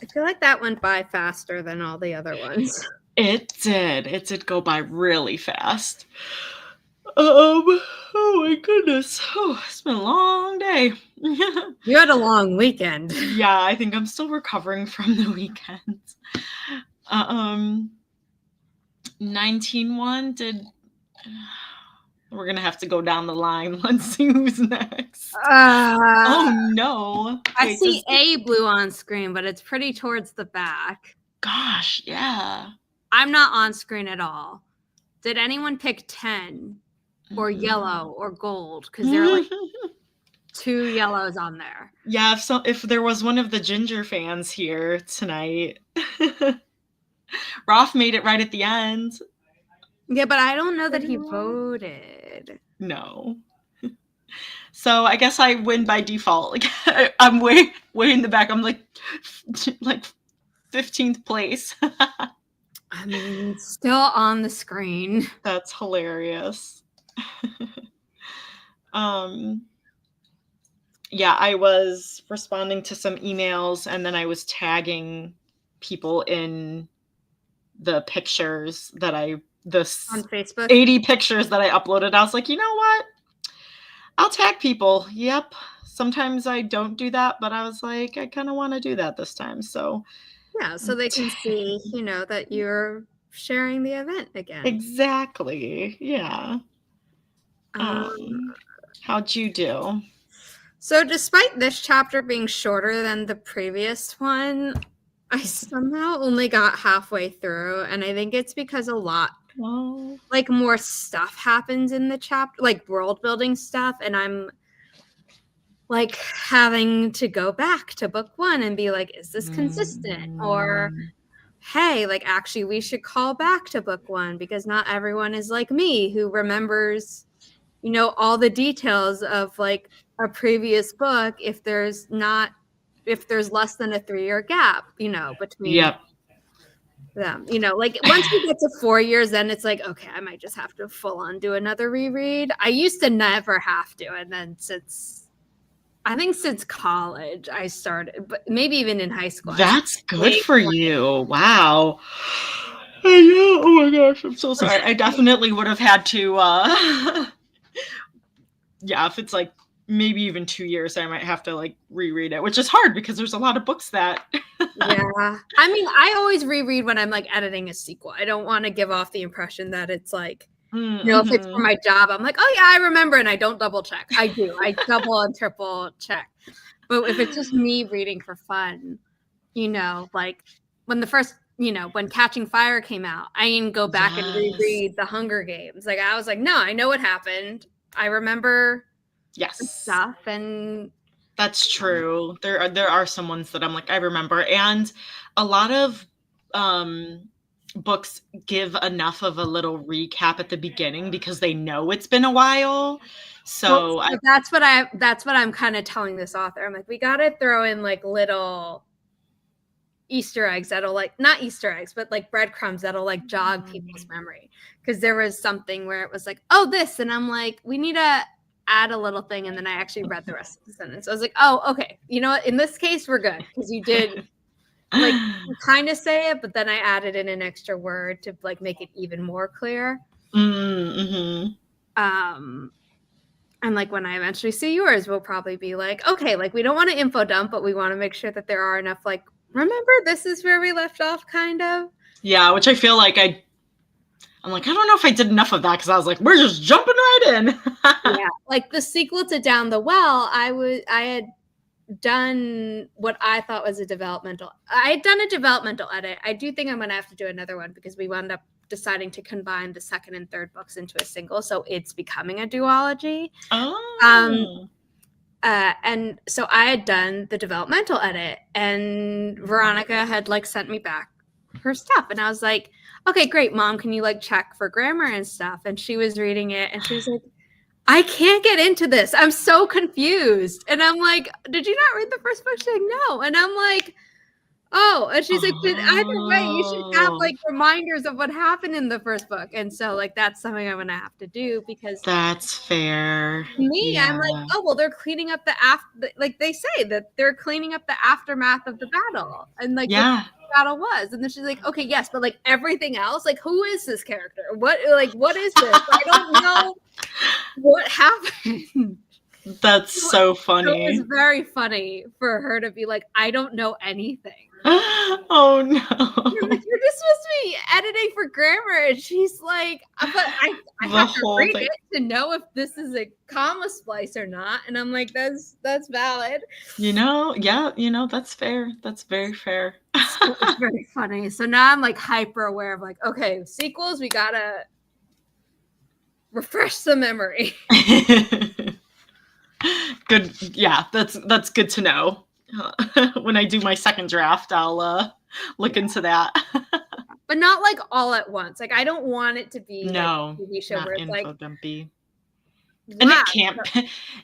I feel like that went by faster than all the other ones. It did. It did go by really fast. Oh my goodness. Oh, it's been a long day. You had a long weekend. Yeah, I think I'm still recovering from the weekend. 19-1 did. We're gonna have to go down the line. Let's see who's next. Oh no! I see A blue on screen, but it's pretty towards the back. Gosh, yeah. I'm not on screen at all. Did anyone pick 10 or yellow or gold? Because there are like 2 yellows on there. Yeah, if there was one of the Ginger fans here tonight. Rolf made it right at the end. Yeah, but I don't know that he voted. No. So I guess I win by default. Like I'm way in the back. I'm like 15th place. I mean, still on the screen. That's hilarious. Yeah, I was responding to some emails and then I was tagging people in the pictures that on Facebook, 80 pictures that I uploaded. I was like, you know what? I'll tag people. Yep. Sometimes I don't do that, but I was like, I kind of want to do that this time. So yeah, so they can see, that you're sharing the event again. Exactly. Yeah. How'd you do? So despite this chapter being shorter than the previous one, I somehow only got halfway through, and I think it's because a lot more stuff happens in the chapter, like world building stuff, and I'm like having to go back to book 1 and be like, is this consistent? Or hey, like actually we should call back to book 1 because not everyone is like me who remembers all the details of like a previous book if there's less than a 3-year gap between them. Like once you get to 4 years, then it's like, okay, I might just have to full on do another reread. I used to never have to, and then since college I started, but maybe even in high school. That's good for you. Wow. I know. Oh my gosh, I'm so sorry. I definitely would have had to yeah, if it's like maybe even 2 years, I might have to like reread it, which is hard because there's a lot of books that yeah. I mean, I always reread when I'm like editing a sequel. I don't want to give off the impression that it's like, if it's for my job, I'm like, oh yeah, I remember, and I don't double check. I do. I double and triple check. But if it's just me reading for fun, like when the first, when Catching Fire came out, I didn't go back and reread The Hunger Games. Like I was like, no, I know what happened. I remember stuff, and that's true. There are some ones that I'm like, I remember, and a lot of books give enough of a little recap at the beginning because they know it's been a while. So that's what I'm kind of telling this author. I'm like, we got to throw in like little Easter eggs that'll like, not Easter eggs, but like breadcrumbs that'll like jog people's memory. Because there was something where it was like, oh, this, and I'm like, we need to add a little thing, and then I actually read the rest of the sentence. I was like, oh, okay, you know what? In this case, we're good because you did like kind of say it, but then I added in an extra word to like make it even more clear. And like when I eventually see yours, we'll probably be like, okay, like we don't want to info dump, but we want to make sure that there are enough like, remember this is where we left off, kind of. Yeah, which I feel like I'm like, I don't know if I did enough of that because I was like, we're just jumping right in. Yeah, like the sequel to Down the Well, I had done what I thought was a developmental. I had done a developmental edit. I do think I'm going to have to do another one because we wound up deciding to combine the second and third books into a single, so it's becoming a duology. And so I had done the developmental edit, and Veronica had like sent me back her stuff, and I was like, okay, great, Mom, can you like check for grammar and stuff? And she was reading it, and she was like, I can't get into this. I'm so confused. And I'm like, did you not read the first book? She's like, no. And I'm like, oh. And she's like, but either way, you should have like reminders of what happened in the first book. And so like that's something I'm gonna have to do because that's fair. Me, yeah. I'm like, oh well, they're cleaning up like they say that they're cleaning up the aftermath of the battle, and like what the battle was. And then she's like, okay, yes, but like everything else, like who is this character? What is this? I don't know what happened. That's so funny. It was very funny for her to be like, I don't know anything. Oh I'm like, no. you're just supposed to be editing for grammar. And she's like, but I The have to whole read thing. it to know if this is a comma splice or not. And I'm like, that's valid. Yeah, that's fair. That's very fair. So it's very funny. So now I'm like hyper aware of like, okay, sequels, we gotta refresh the memory. Good. Yeah, that's good to know. When I do my second draft, I'll look into that. But not like all at once. Like I don't want it to be like a TV show not where it's like, info dumpy. wow. And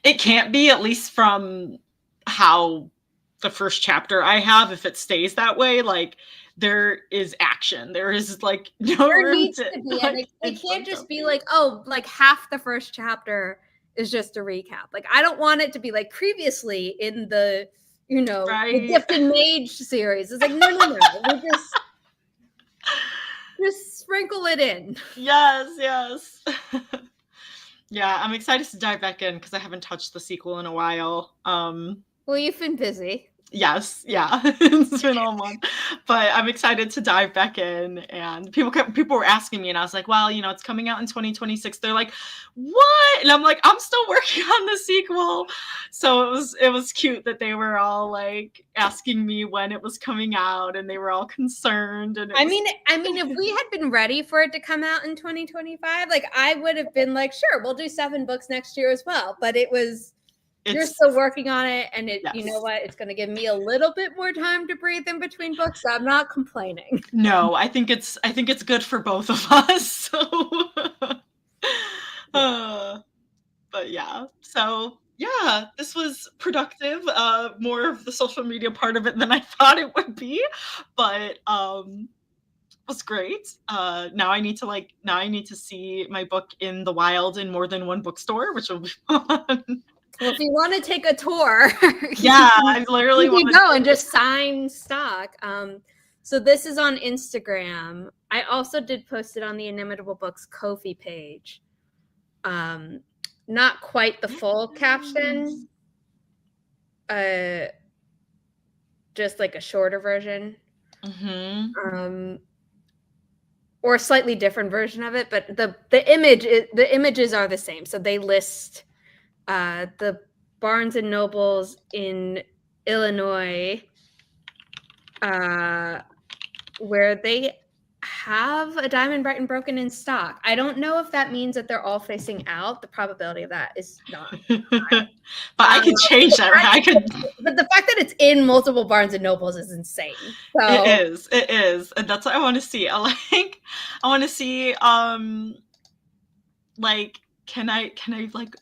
it can't be, at least from how the first chapter I have, if it stays that way, like there is action. There is like no there room needs to be, and it can't just be like, oh, like half the first chapter is just a recap. Like I don't want it to be like previously in the, the Gifted Mage series. It's like, no. We just sprinkle it in. Yes. Yeah, I'm excited to dive back in because I haven't touched the sequel in a while. Well, you've been busy. Yes, yeah, it's been all month, but I'm excited to dive back in. And people were asking me, and I was like, well, it's coming out in 2026. They're like, what? And I'm like, I'm still working on the sequel. So it was cute that they were all like asking me when it was coming out, and they were all concerned. And I mean, if we had been ready for it to come out in 2025, like I would have been like, sure, we'll do 7 books next year as well. But you're still working on it, and yes. You know what? It's going to give me a little bit more time to breathe in between books. So I'm not complaining. No, I think it's good for both of us. So, but yeah. So yeah, this was productive. More of the social media part of it than I thought it would be, but was great. Now I need to see my book in the wild in more than one bookstore, which will be fun. Well, if you want to take a tour, yeah, I literally want to go and just sign stock. So this is on Instagram. I also did post it on the Inimitable Books Ko-fi page. Not quite the full caption, just like a shorter version, or a slightly different version of it. But the images are the same. So they list the Barnes and Nobles in Illinois, where they have a Diamond Bright and Broken in stock. I don't know if that means that they're all facing out. The probability of that is not. But I could change that. But the fact that it's in multiple Barnes and Nobles is insane. So it is, and that's what I want to see. I want to see, like, can I like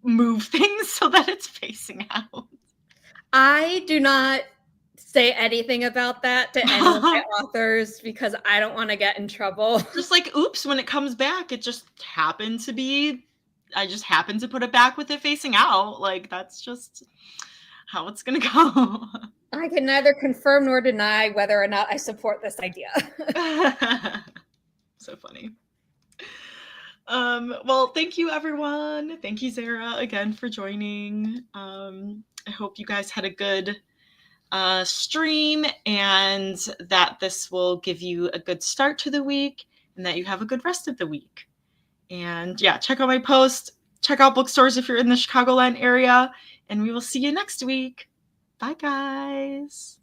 move things so that it's facing out? I do not say anything about that to any of my authors because I don't want to get in trouble. Just like, oops, when it comes back, it just happened to be, I just happened to put it back with it facing out. Like, that's just how it's going to go. I can neither confirm nor deny whether or not I support this idea. So funny. Well, thank you, everyone. Thank you, Zara, again for joining. I hope you guys had a good stream, and that this will give you a good start to the week, and that you have a good rest of the week. And yeah, check out my post. Check out bookstores if you're in the Chicagoland area, and we will see you next week. Bye, guys.